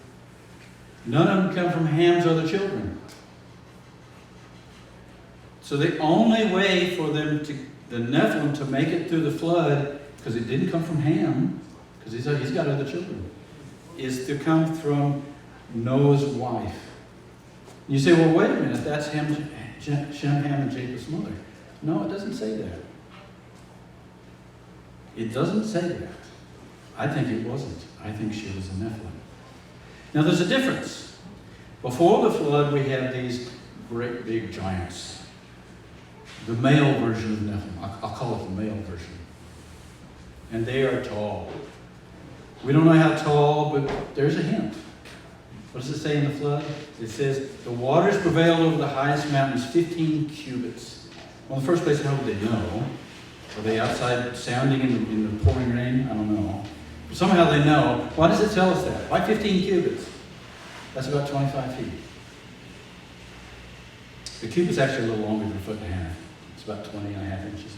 None of them come from Ham's other children. So the only way for them to, the Nephilim, to make it through the flood, because it didn't come from Ham, because he's got other children, is to come from Noah's wife. You say, well, wait a minute, that's Shem, Ham, and Japheth's mother. No, it doesn't say that. It doesn't say that. I think it wasn't. I think she was a Nephilim. Now, there's a difference. Before the flood, we have these great big giants. The male version of Nephilim. I'll call it the male version. And they are tall. We don't know how tall, but there's a hint. What does it say in the flood? It says, the waters prevailed over the highest mountains 15 cubits. Well, in the first place, how would they know? Are they outside sounding in the pouring rain? I don't know. But somehow they know. Why does it tell us that? Why 15 cubits? That's about 25 feet. The cubit's actually a little longer than a foot and a half. It's about 20 and a half inches.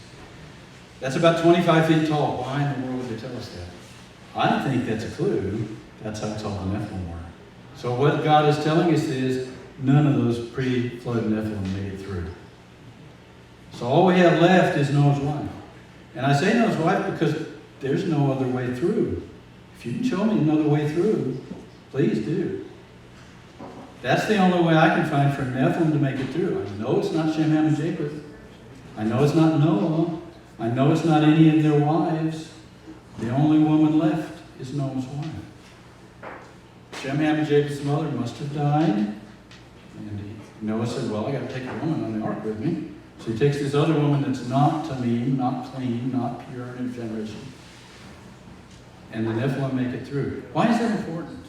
That's about 25 feet tall. Why in the world would they tell us that? I think that's a clue. That's how tall the Nephilim were. So what God is telling us is none of those pre-flood Nephilim made it through. So all we have left is Noah's wife. And I say Noah's wife because there's no other way through. If you can show me another way through, please do. That's the only way I can find for Nephilim to make it through. I know it's not Shem, Ham, and Japheth. I know it's not Noah. I know it's not any of their wives. The only woman left is Noah's wife. Shem, Ham, and Japheth's mother must have died. And Noah said, well, I got to take a woman on the ark with me. So he takes this other woman that's not tamim, not clean, not pure in her generation. And the Nephilim make it through. Why is that important?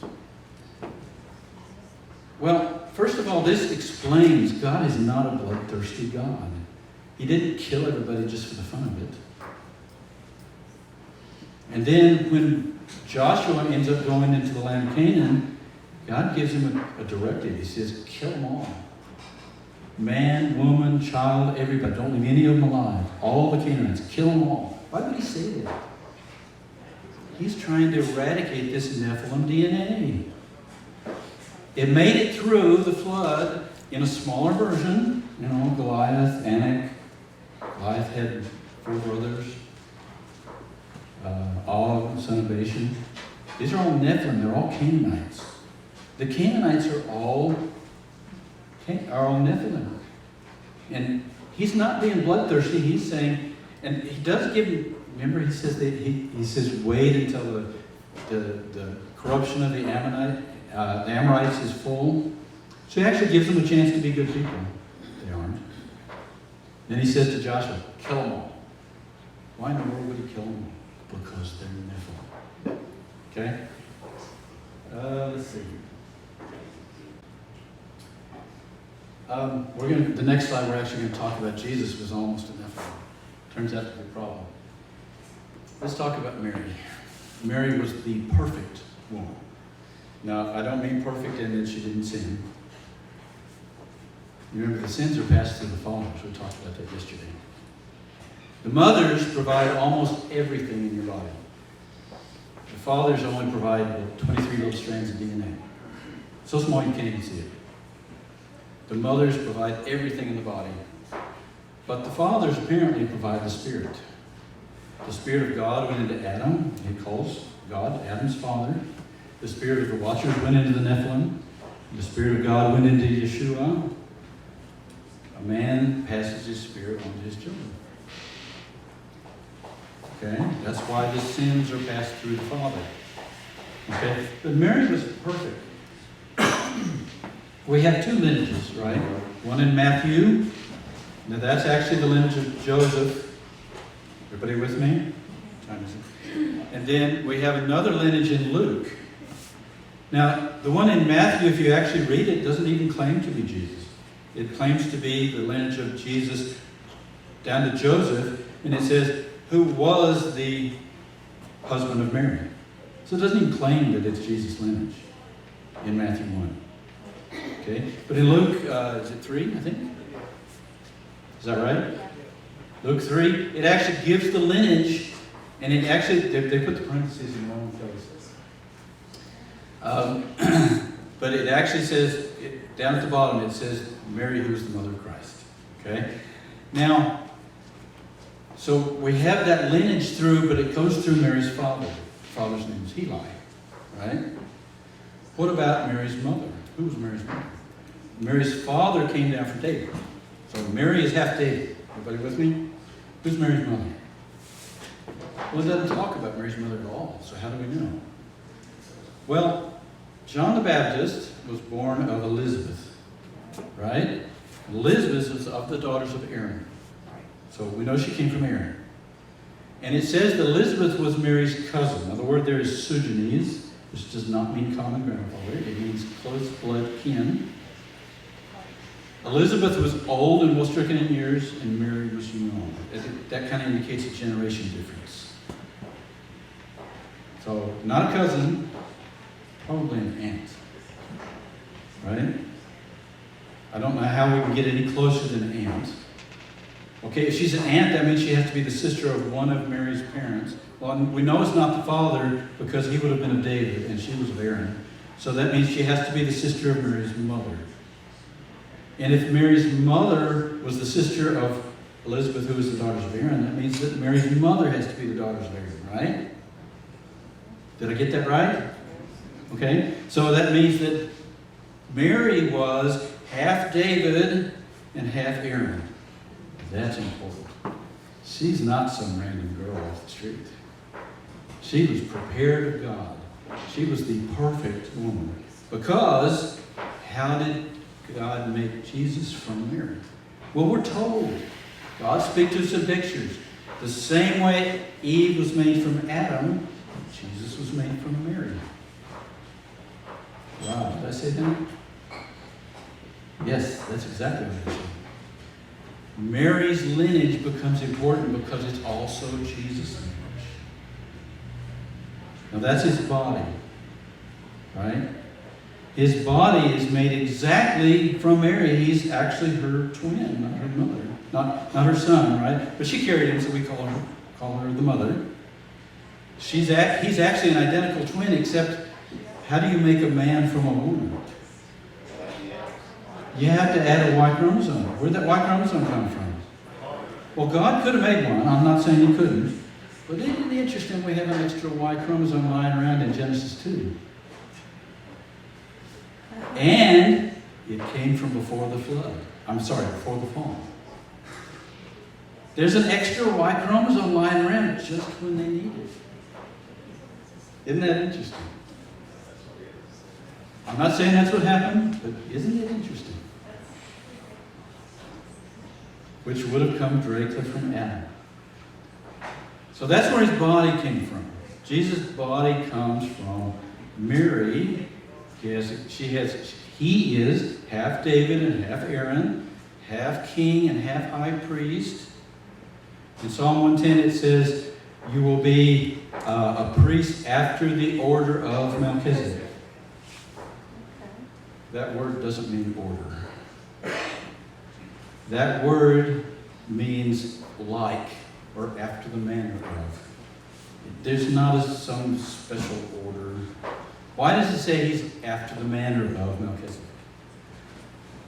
Well, first of all, this explains God is not a bloodthirsty God. He didn't kill everybody just for the fun of it. And then when Joshua ends up going into the land of Canaan, God gives him a directive. He says, kill them all. Man, woman, child, everybody. Don't leave any of them alive. All the Canaanites. Kill them all. Why would he say that? He's trying to eradicate this Nephilim DNA. It made it through the flood in a smaller version. You know, Goliath, Anak. Goliath had 4 brothers. Og, son of Bashan. These are all Nephilim. They're all Canaanites. The Canaanites are all Nephilim. And he's not being bloodthirsty. He's saying, and he does give, remember he says that he says wait until the corruption of the Amorites is full. So he actually gives them a chance to be good people. They aren't. Then he says to Joshua, kill them all. Why in the world would he kill them all? Because they're Nephilim. Okay? Let's see. The next slide we're actually going to talk about Jesus was almost a Nephilim. Turns out to be a problem. Let's talk about Mary. Mary was the perfect woman. Now, I don't mean perfect in that she didn't sin. You remember, the sins are passed through the fathers. We talked about that yesterday. The mothers provide almost everything in your body. The fathers only provide 23 little strands of DNA. So small you can't even see it. The mothers provide everything in the body. But the fathers apparently provide the Spirit. The Spirit of God went into Adam. He calls God Adam's father. The Spirit of the Watchers went into the Nephilim. The Spirit of God went into Yeshua. A man passes his Spirit on to his children. Okay? That's why the sins are passed through the Father. Okay? But Mary was perfect. We have 2 lineages, right? One in Matthew. Now that's actually the lineage of Joseph. Everybody with me? And then we have another lineage in Luke. Now, the one in Matthew, if you actually read it, doesn't even claim to be Jesus. It claims to be the lineage of Jesus down to Joseph, and it says, who was the husband of Mary. So it doesn't even claim that it's Jesus' lineage in Matthew 1. Okay? But in Luke, is it 3, I think? Is that right? Yeah. Luke 3, it actually gives the lineage, and it actually, they put the parentheses in the wrong place. But it actually says, down at the bottom, it says Mary, who is the mother of Christ. Okay? Now, so we have that lineage through, but it goes through Mary's father. Father's name is Heli, right? What about Mary's mother? Who was Mary's mother? Mary's father came down from David. So Mary is half David. Everybody with me? Who's Mary's mother? Well, it doesn't talk about Mary's mother at all, so how do we know? Well, John the Baptist was born of Elizabeth, right? Elizabeth was of the daughters of Aaron. So we know she came from Aaron. And it says that Elizabeth was Mary's cousin. Now the word there is Sudanese, which does not mean common grandfather. It means close blood kin. Elizabeth was old and well stricken in years, and Mary was young. That kind of indicates a generation difference. So not a cousin, probably an aunt. Right? I don't know how we can get any closer than an aunt. Okay, if she's an aunt, that means she has to be the sister of one of Mary's parents. Well, we know it's not the father because he would have been of David and she was of Aaron. So that means she has to be the sister of Mary's mother. And if Mary's mother was the sister of Elizabeth, who was the daughters of Aaron, that means that Mary's mother has to be the daughters of Aaron, right? Did I get that right? Okay, so that means that Mary was half David and half Aaron. That's important. She's not some random girl off the street. She was prepared of God. She was the perfect woman. Because how did God make Jesus from Mary? Well, we're told. God speaks to us in pictures. The same way Eve was made from Adam, Jesus was made from Mary. Wow, did I say that? Yes, that's exactly what I said. Mary's lineage becomes important because it's also Jesus' lineage. Now that's his body, right? His body is made exactly from Mary. He's actually her twin, not her mother, not her son, right? But she carried him, so we call her the mother. He's actually an identical twin, except how do you make a man from a woman? You have to add a Y chromosome. Where'd that Y chromosome come from? Well, God could have made one. I'm not saying he couldn't. But isn't it interesting we have an extra Y chromosome lying around in Genesis 2? And it came from before the flood. Before the fall. There's an extra Y chromosome lying around just when they need it. Isn't that interesting? I'm not saying that's what happened, but isn't it interesting? Which would have come directly from Adam. So that's where his body came from. Jesus' body comes from Mary. He is half David and half Aaron, half king and half high priest. In Psalm 110 it says, you will be a priest after the order of Melchizedek. That word doesn't mean order. That word means like, or after the manner of. There's not some special order. Why does it say he's after the manner of Melchizedek?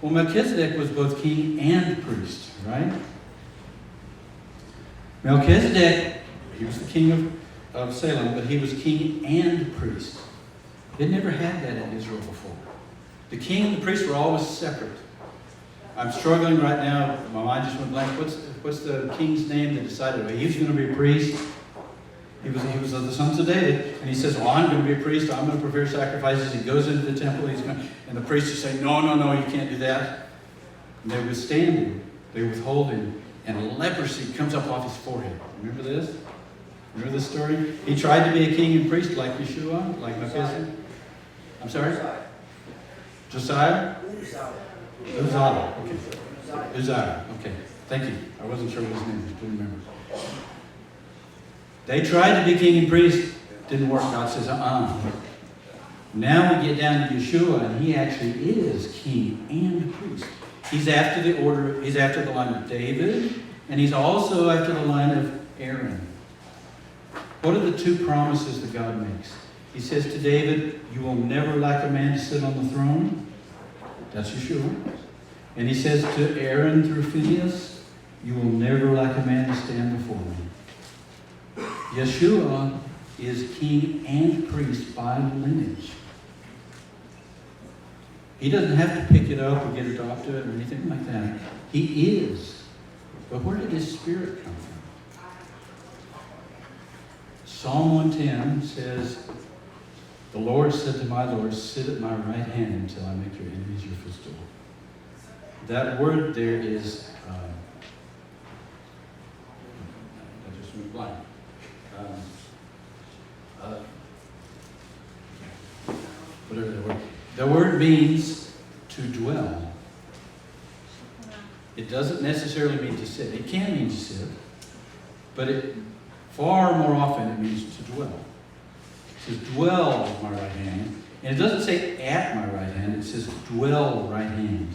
Well, Melchizedek was both king and priest, right? Melchizedek, he was the king of Salem, but he was king and priest. They never had that in Israel before. The king and the priest were always separate. I'm struggling right now. My mind just went blank. What's the king's name that decided he was going to be a priest? He was of the sons of David, and he says, "Well, I'm going to be a priest. I'm going to prepare sacrifices." He goes into the temple. And the priests are saying, "No, you can't do that." And they withstand him. They withhold him, and leprosy comes up off his forehead. Remember this? Remember this story? He tried to be a king and priest like Yeshua, like Melchizedek. I'm sorry. Josiah? Uzziah. Okay. Uzziah. Okay. Thank you. I wasn't sure what his name was. Didn't remember. They tried to be king and priest. Didn't work. God says, Now we get down to Yeshua, and he actually is king and priest. He's after the line of David, and he's also after the line of Aaron. What are the two promises that God makes? He says to David, you will never lack a man to sit on the throne. That's Yeshua. And he says to Aaron through Phineas, you will never lack a man to stand before me. Yeshua is king and priest by lineage. He doesn't have to pick it up or get adopted or anything like that. He is. But where did his spirit come from? Psalm 110 says, the Lord said to my Lord, sit at my right hand until I make your enemies your footstool. That word there is, I just went blank. Whatever the word. The word means to dwell. It doesn't necessarily mean to sit. It can mean to sit, but far more often it means to dwell. It says, dwell at my right hand. And it doesn't say at my right hand, it says dwell right hand.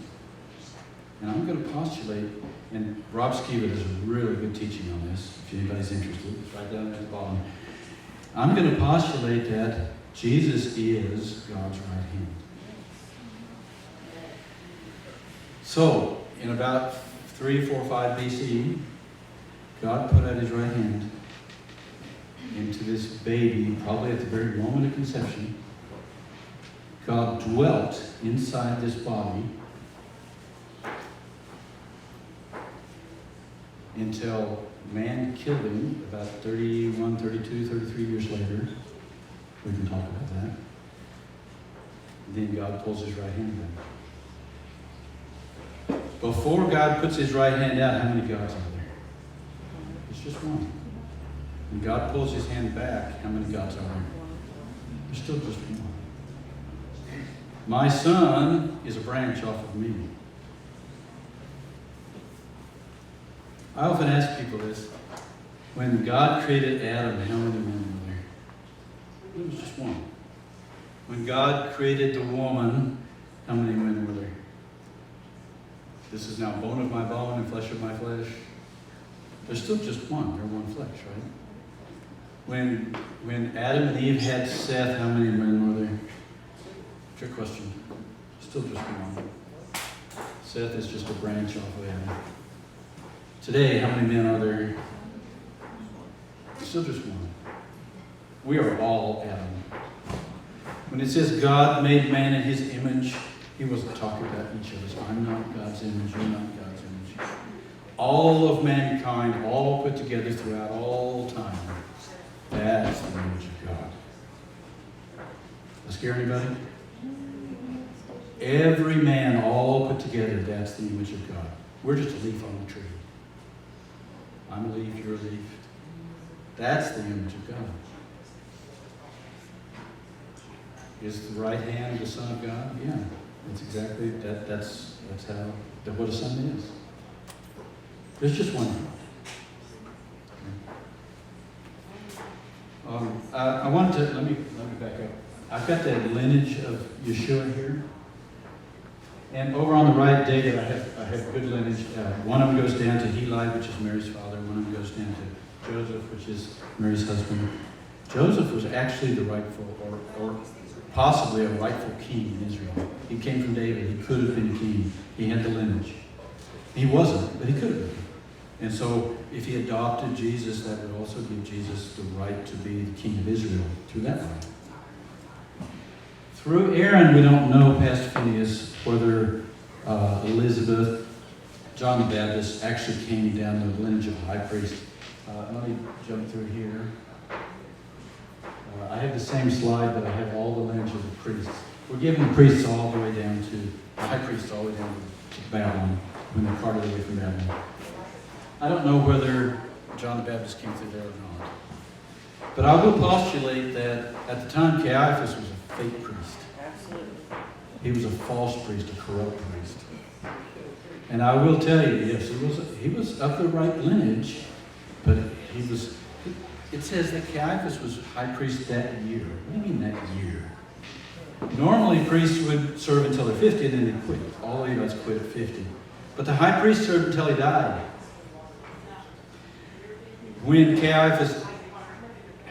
And I'm going to postulate, and Rob Skiva does a really good teaching on this, if anybody's interested. It's right down there at the bottom. I'm going to postulate that Jesus is God's right hand. So, in about 3, 4, 5 BCE, God put out his right hand into this baby, probably at the very moment of conception. God dwelt inside this body until man killed him about 31, 32, 33 years later. We can talk about that. Then God pulls his right hand back. Before God puts his right hand out, how many gods are there? It's just one. When God pulls his hand back, how many gods are there? There's still just one. My son is a branch off of me. I often ask people this. When God created Adam, how many men were there? It was just one. When God created the woman, how many men were there? This is now bone of my bone and flesh of my flesh. There's still just one. They're one flesh, right? When Adam and Eve had Seth, how many men were there? Trick question. Still just one. Seth is just a branch off of Adam. Today, how many men are there? Still just one. We are all Adam. When it says God made man in his image, he wasn't talking about each of us. I'm not God's image, you're not God's image. All of mankind, all put together throughout all time. That's the image of God. Does that scare anybody? Every man, all put together, that's the image of God. We're just a leaf on the tree. I'm a leaf, you're a leaf. That's the image of God. Is the right hand the Son of God? Yeah. That's exactly, that's what a son is. There's just one. I wanted to, let me back up. I've got that lineage of Yeshua here. And over on the right, David, I have good lineage. One of them goes down to Heli, which is Mary's father. One of them goes down to Joseph, which is Mary's husband. Joseph was actually the rightful, or possibly a rightful king in Israel. He came from David. He could have been king. He had the lineage. He wasn't, but he could have been. And so if he adopted Jesus, that would also give Jesus the right to be the king of Israel through that line. Through Aaron, we don't know past Phineas whether Elizabeth, John the Baptist, actually came down the lineage of a high priest. Let me jump through here. I have the same slide, but I have all the lineage of the priests. We're giving the priests all the way down to, the high priests all the way down to Babylon, when they're carted away from Babylon. I don't know whether John the Baptist came through there or not. But I will postulate that at the time Caiaphas was a fake priest. He was a false priest, a corrupt priest. And I will tell you, yes, he was of the right lineage, but he was, it says that Caiaphas was high priest that year. What do you mean that year? Normally priests would serve until they're 50 and then they quit. All Levites quit at 50. But the high priest served until he died. When Caiaphas,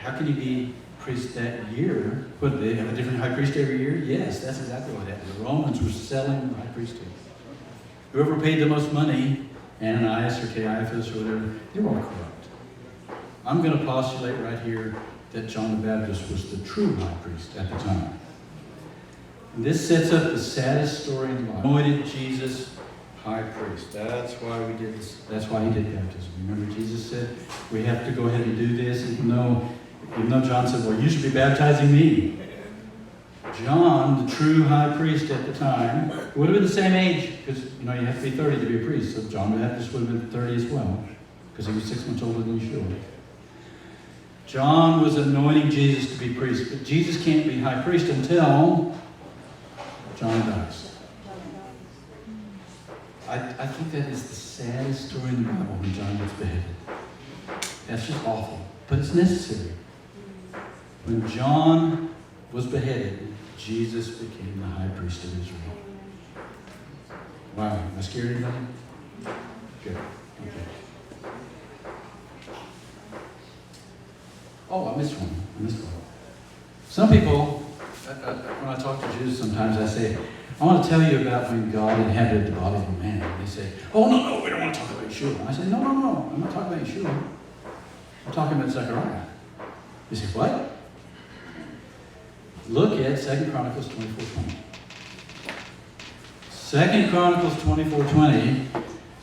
how can he be priest that year? Would they have a different high priest every year? Yes, that's exactly what happened. The Romans were selling the high priesthood. Whoever paid the most money, Ananias or Caiaphas or whatever, they were all corrupt. I'm going to postulate right here that John the Baptist was the true high priest at the time. And this sets up the saddest story in the Bible. Anointed Jesus high priest. That's why we did this. That's why he did baptism. Remember, Jesus said we have to go ahead and do this, even though John said, well, you should be baptizing me. John, the true high priest at the time, would have been the same age, because you have to be 30 to be a priest. So John the Baptist would have been 30 as well, because he was 6 months older than Yeshua. John was anointing Jesus to be priest, but Jesus can't be high priest until John dies. I think that is the saddest story in the Bible when John gets beheaded. That's just awful, but it's necessary. When John was beheaded, Jesus became the high priest of Israel. Wow, am I scared anybody? Good. Okay. Oh, I missed one. Some people, when I talk to Jews sometimes, I say, I want to tell you about when God inhabited the body of a man. And they say, oh, no, we don't want to talk about Yeshua. I say, no, I'm not talking about Yeshua. I'm talking about Zechariah. They say, what? Look at 2 Chronicles 24:20. 2 Chronicles 24:20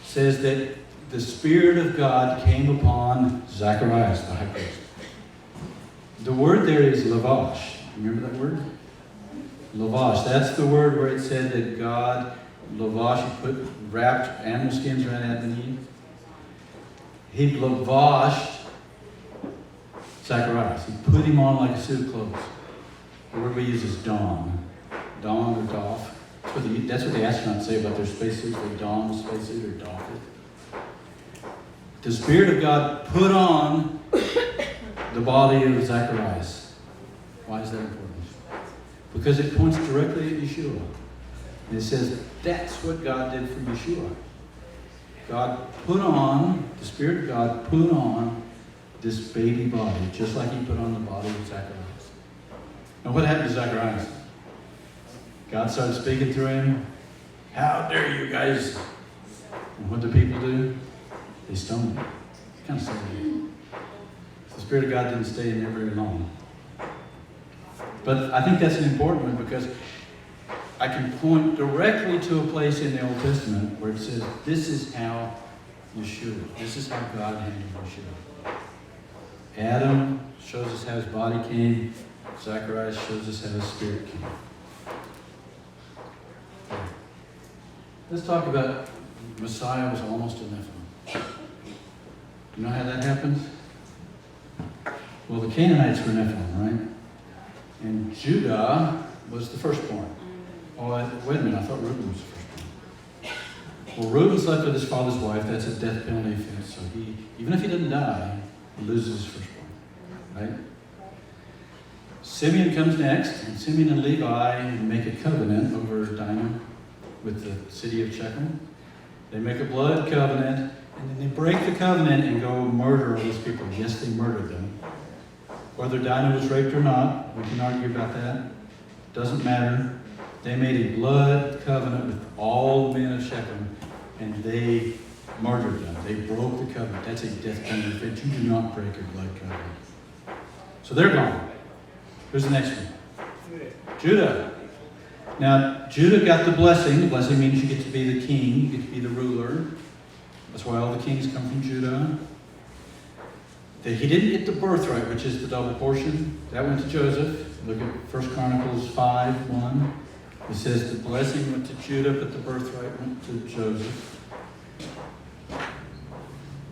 says that the Spirit of God came upon Zacharias, the high priest. The word there is lavash. Remember that word? Lavash. That's the word where it said that God, lavash, wrapped animal skins around Adam and Eve. He lavashed Zacharias. He put him on like a suit of clothes. The word we use is don. Don or doff. That's what the astronauts say about their spacesuits. They don the spacesuit or doff it. The Spirit of God put on the body of Zacharias. Why is that important? Because it points directly at Yeshua. And it says that's what God did for Yeshua. The Spirit of God put on this baby body, just like he put on the body of Zacharias. Now what happened to Zacharias? God started speaking through him. How dare you guys? And what do people do? They stoned him. Kind of sad. The Spirit of God didn't stay in there very long. But I think that's an important one because I can point directly to a place in the Old Testament where it says, this is how Yeshua, this is how God handled Yeshua. Adam shows us how his body came. Zacharias shows us how his spirit came. Let's talk about Messiah was almost a Nephilim. You know how that happens? Well, the Canaanites were Nephilim, right? And Judah was the firstborn. Oh, wait a minute, I thought Reuben was the firstborn. Well, Reuben slept with his father's wife. That's a death penalty offense. So even if he doesn't die, he loses his firstborn, right? Simeon comes next, and Simeon and Levi make a covenant over Dinah with the city of Shechem. They make a blood covenant, and then they break the covenant and go murder all these people. Yes, they murdered them. Whether Dinah was raped or not, we can argue about that. Doesn't matter. They made a blood covenant with all the men of Shechem, and they murdered them. They broke the covenant. That's a death penalty offense. You do not break a blood covenant. So they're gone. Who's the next one? Judah. Now, Judah got the blessing. The blessing means you get to be the king. You get to be the ruler. That's why all the kings come from Judah. He didn't get the birthright, which is the double portion. That went to Joseph. Look at 1 Chronicles 5:1. It says the blessing went to Judah, but the birthright went to Joseph.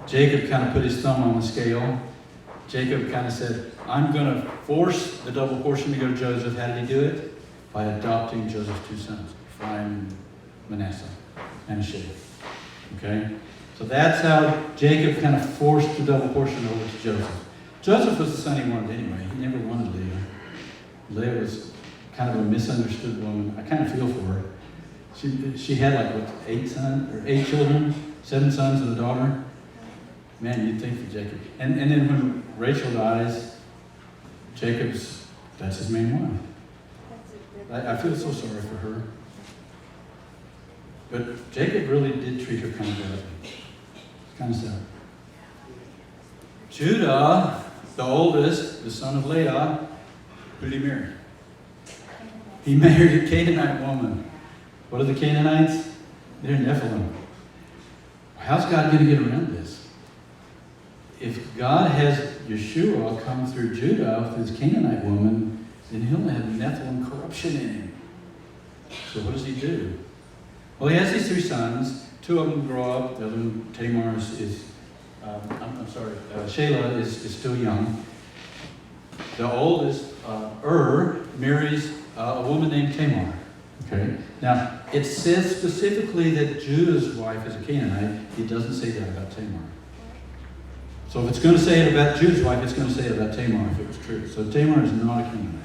Jacob kind of put his thumb on the scale. Jacob kind of said, I'm going to force the double portion to go to Joseph. How did he do it? By adopting Joseph's two sons, Ephraim and Manasseh, and Sheba. Okay? So that's how Jacob kind of forced the double portion over to Joseph. Joseph was the son he wanted anyway. He never wanted Leah. Leah was kind of a misunderstood woman. I kind of feel for her. She had like, what, 8 children, 7 sons and a daughter. Man, you'd think for Jacob. And then when Rachel dies, that's his main wife. I feel so sorry for her. But Jacob really did treat her kind of badly. It's kind of sad. Judah, the oldest, the son of Leah, who did he marry? He married a Canaanite woman. What are the Canaanites? They're Nephilim. How's God going to get around this? If God has Yeshua come through Judah with his Canaanite woman, then he'll have Nephilim corruption in him. So what does he do? Well, he has these 3 sons. 2 of them grow up. The other one, Tamar, Shelah is still young. The oldest, marries a woman named Tamar. Okay. Now, it says specifically that Judah's wife is a Canaanite. It doesn't say that about Tamar. So if it's going to say it about Judah's wife, it's going to say it about Tamar if it was true. So Tamar is not a Canaanite.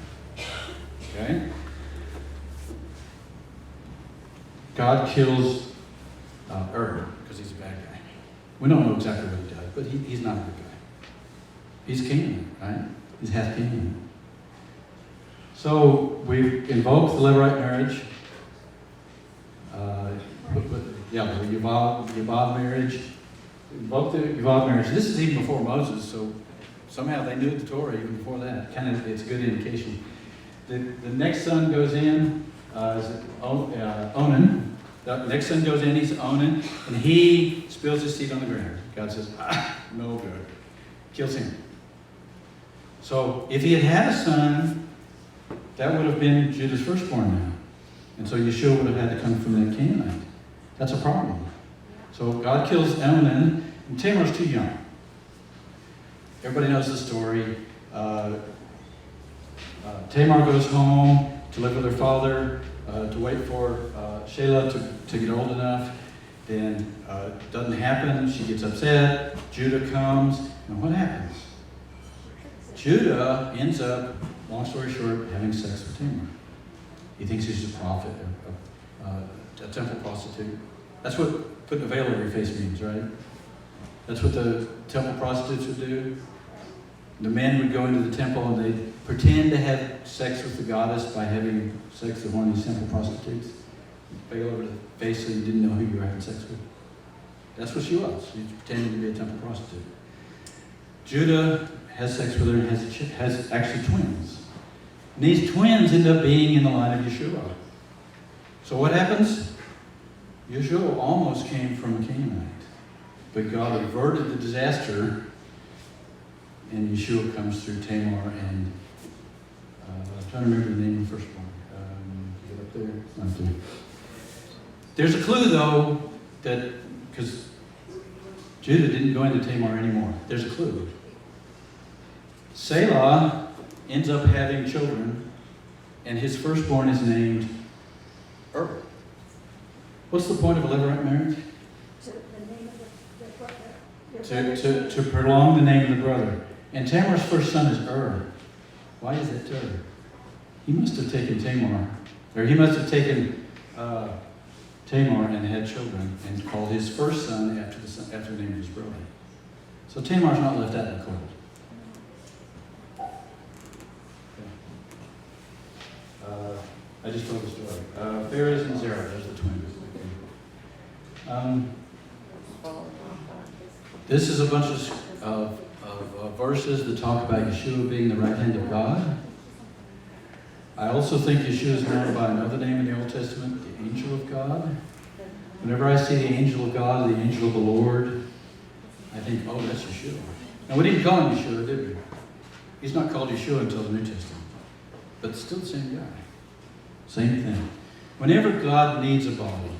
Okay? God kills because he's a bad guy. We don't know exactly what he does, but he's not a good guy. He's Canaan, right? He's half Canaan. So we invoked the Levirate marriage. The Yavad marriage. Invoked the Yavad marriage. This is even before Moses, so somehow they knew the Torah even before that. It's a good indication. The next son goes in, Onan. The next son goes in, he's Onan, and he spills his seed on the ground. God says, no good. Kills him. So if he had a son, that would have been Judah's firstborn now. And so Yeshua would have had to come from that Canaanite. That's a problem. So God kills Onan, and Tamar's too young. Everybody knows the story. Tamar goes home to live with her father, to wait for Shelah to get old enough. Then it doesn't happen. She gets upset. Judah comes. And what happens? Judah ends up, long story short, having sex with Tamar. He thinks he's a prophet, a temple prostitute. That's what putting a veil over your face means, right? That's what the temple prostitutes would do. The men would go into the temple and they'd pretend to have sex with the goddess by having sex with one of these temple prostitutes. Veil over the face so you didn't know who you were having sex with. That's what she was. She was pretending to be a temple prostitute. Judah has sex with her and has actually twins. And these twins end up being in the line of Yeshua. So what happens? Yeshua almost came from a Canaanite. But God averted the disaster, and Yeshua comes through Tamar and I'm trying to remember the name of the first one. Is it up there? It's not there. There's a clue, though, that because Judah didn't go into Tamar anymore. There's a clue. Selah ends up having children, and his firstborn is named What's the point of a Levirate marriage? To prolong the name of the brother. And Tamar's first son is Why is that He must have taken Tamar, or he must have taken Tamar and had children, and called his first son after the name of his brother. So Tamar's not left out in the cold. I just told the story. Phares and Zerah, there's the twins. This is a bunch of verses that talk about Yeshua being the right hand of God. I also think Yeshua is known by another name in the Old Testament, the angel of God. Whenever I see the angel of God, the angel of the Lord, I think, oh, that's Yeshua. Now, we didn't call him Yeshua, did we? He's not called Yeshua until the New Testament. But it's still the same guy. Same thing. Whenever God needs a body,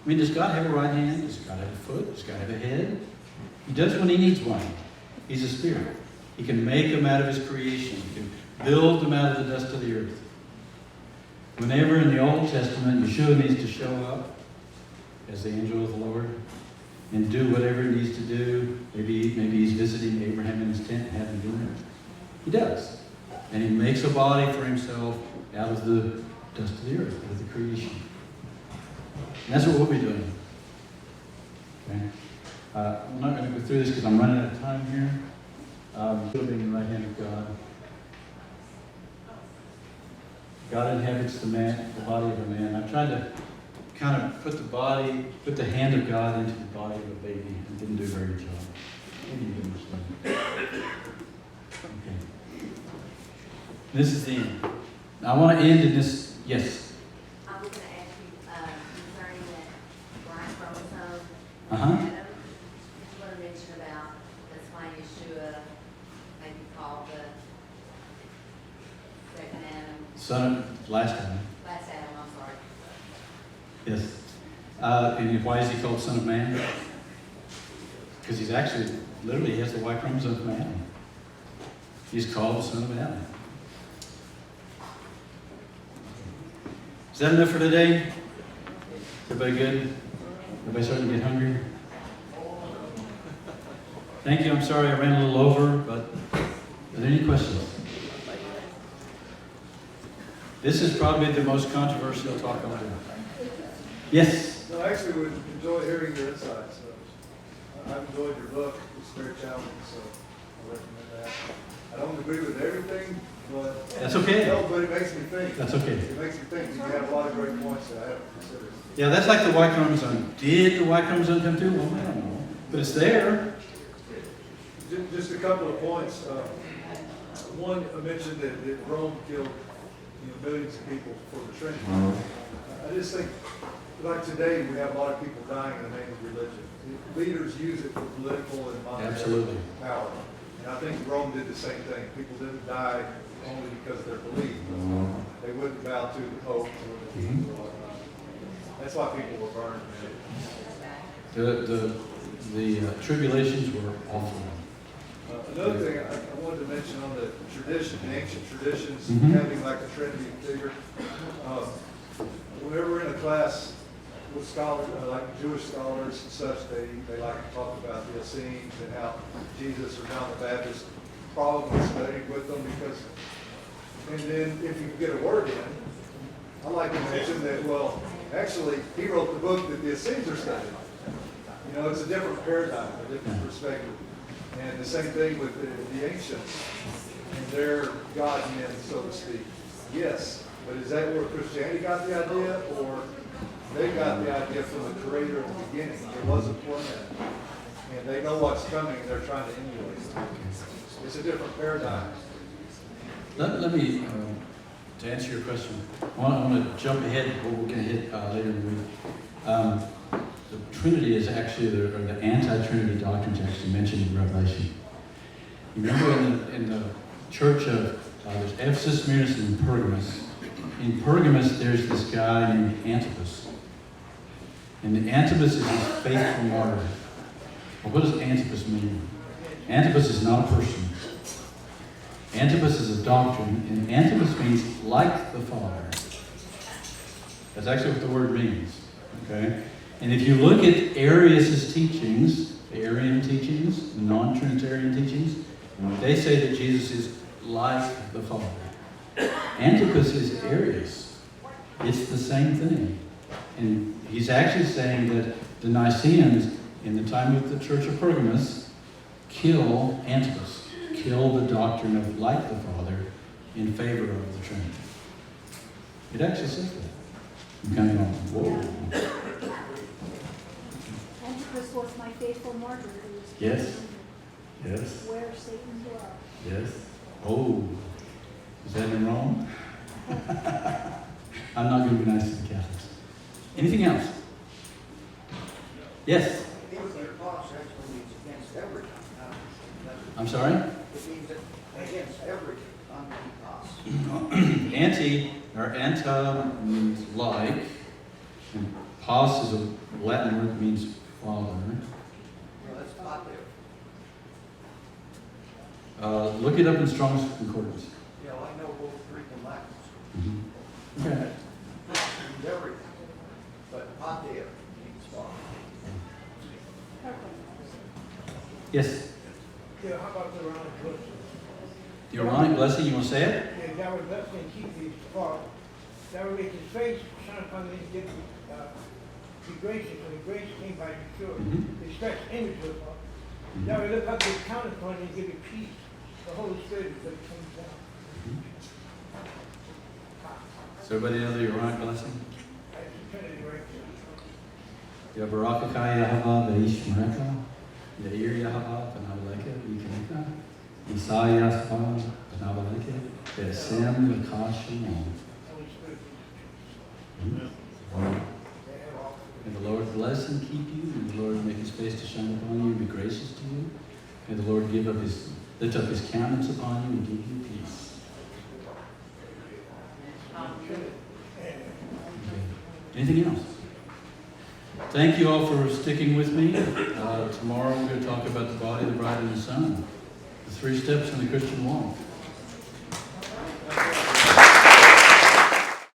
does God have a right hand? Does God have a foot? Does God have a head? He does when he needs one. He's a spirit. He can make them out of his creation. He can build them out of the dust of the earth. Whenever in the Old Testament Yeshua needs to show up as the angel of the Lord and do whatever he needs to do, maybe he's visiting Abraham in his tent and having dinner. He does. And he makes a body for himself out of the dust of the earth, out of the creation. that's what we'll be doing. Okay. I'm not going to go through this because I'm running out of time here. Still being in the right hand of God. God inhabits the body of a man. I tried to kind of put the hand of God into the body of a baby and didn't do a very good job. Maybe you understand. Okay. This is the end. I want to end in this. Yes. I was gonna ask you, concerning that Y chromosome. Uh-huh. Adam, did you want to mention about, that's why Yeshua maybe called the second Adam, Son, last time. last Adam, I'm sorry. Yes. And why is he called Son of Man? Because he's actually, literally, he has the Y chromosome of man. He's called the Son of Man. Is that enough for today? Everybody good? Everybody starting to get hungry? Thank you. I'm sorry I ran a little over, but are there any questions? This is probably the most controversial talk I'll do. Yes? No, I actually would enjoy hearing your insights. I've enjoyed your book. It's very challenging, so I recommend that. I don't agree with everything, but That's okay. no, but it makes me think. That's okay. It makes me think. You have a lot of great points that I haven't considered. Yeah, that's like the Y chromosome. Did the Y chromosome come through? Well, I don't know. But it's there. Just a couple of points. One, I mentioned that Rome killed millions of people for the Trinity. I just think, like today, we have a lot of people dying in the name of religion. Leaders use it for political and monetary Absolutely. power. And I think Rome did the same thing. People didn't die only because of their belief. They wouldn't bow to the Pope or the king or whatnot. That's why people were burned. The tribulations were awful. Another thing I wanted to mention on the tradition, the ancient traditions, Mhm. having like a Trinity figure. Whenever we're in a class with scholars, like Jewish scholars and such, they like to talk about the Essenes and how Jesus or John the Baptist probably studied with them because, and then if you get a word in, I like to mention that, well, actually, he wrote the book that the Essenes are studying. You know, it's a different paradigm, a different perspective. And the same thing with the ancients and their God men, so to speak. Yes, but is that where Christianity got the idea, or they got the idea from the Creator at the beginning? There was a plan, and they know what's coming, and they're trying to emulate it. It's a different paradigm. Let me, to answer your question, I want to jump ahead to what we're going to hit later in the week. The Trinity is actually, or the anti-Trinity doctrine is actually mentioned in Revelation. You remember in the church of, there's Ephesus, Smyrna, and Pergamos. In Pergamos, there's this guy named Antipas. And the Antipas is his faithful martyr. Well, what does Antipas mean? Antipas is not a person. Antipas is a doctrine, and Antipas means like the Father. That's actually what the word means. Okay? And if you look at Arius' teachings, the Arian teachings, the non-Trinitarian teachings, they say that Jesus is like the Father. Antipas is Arius. It's the same thing. And he's actually saying that the Nicaeans, in the time of the Church of Pergamos, kill Antipas, kill the doctrine of like the Father in favor of the Trinity. It actually says that. I'm kind of going, whoa. Antipas was my faithful martyr who was Yes. Yes. where Satan dwelt. Yes. Oh, is that in Rome? I'm not going to be nice to the Catholics. Anything else? Yes. Pentecost actually means against everything. I'm sorry? It means against everything on Pentecost. Anti or anta means like, and pos is a Latin word that means father. Well, that's not there. Look it up in Strong's Concordance. Yeah, well, I know both Greek and Latin. Okay. It means everything. But pater means father. Yes. Yeah, how about the Aaronic blessing? The Aaronic blessing, you want to say it? Yeah, that would bless and keep these apart. That would make his face shine upon these different be gracious, and the grace came by Yeshua. Mhm. It stretched into the Father. Mhm. Now we look up to the counterpoint and give you peace. The Holy Spirit is what comes down. So everybody know the Aaronic blessing? That's the Trinity right there. Yabarakaka Yahava Veishmareka, Yair Yahava Panavaleka, Yikaneka, Isai Yaspa Panavaleka, Besem Lakashalom. Holy Spirit is the truth. May the Lord bless and keep you. May the Lord make his face to shine upon you and be gracious to you. May the Lord lift up his countenance upon you and give you peace. Okay. Anything else? Thank you all for sticking with me. Tomorrow we're going to talk about the body, the bride, and the son. The 3 steps in the Christian walk.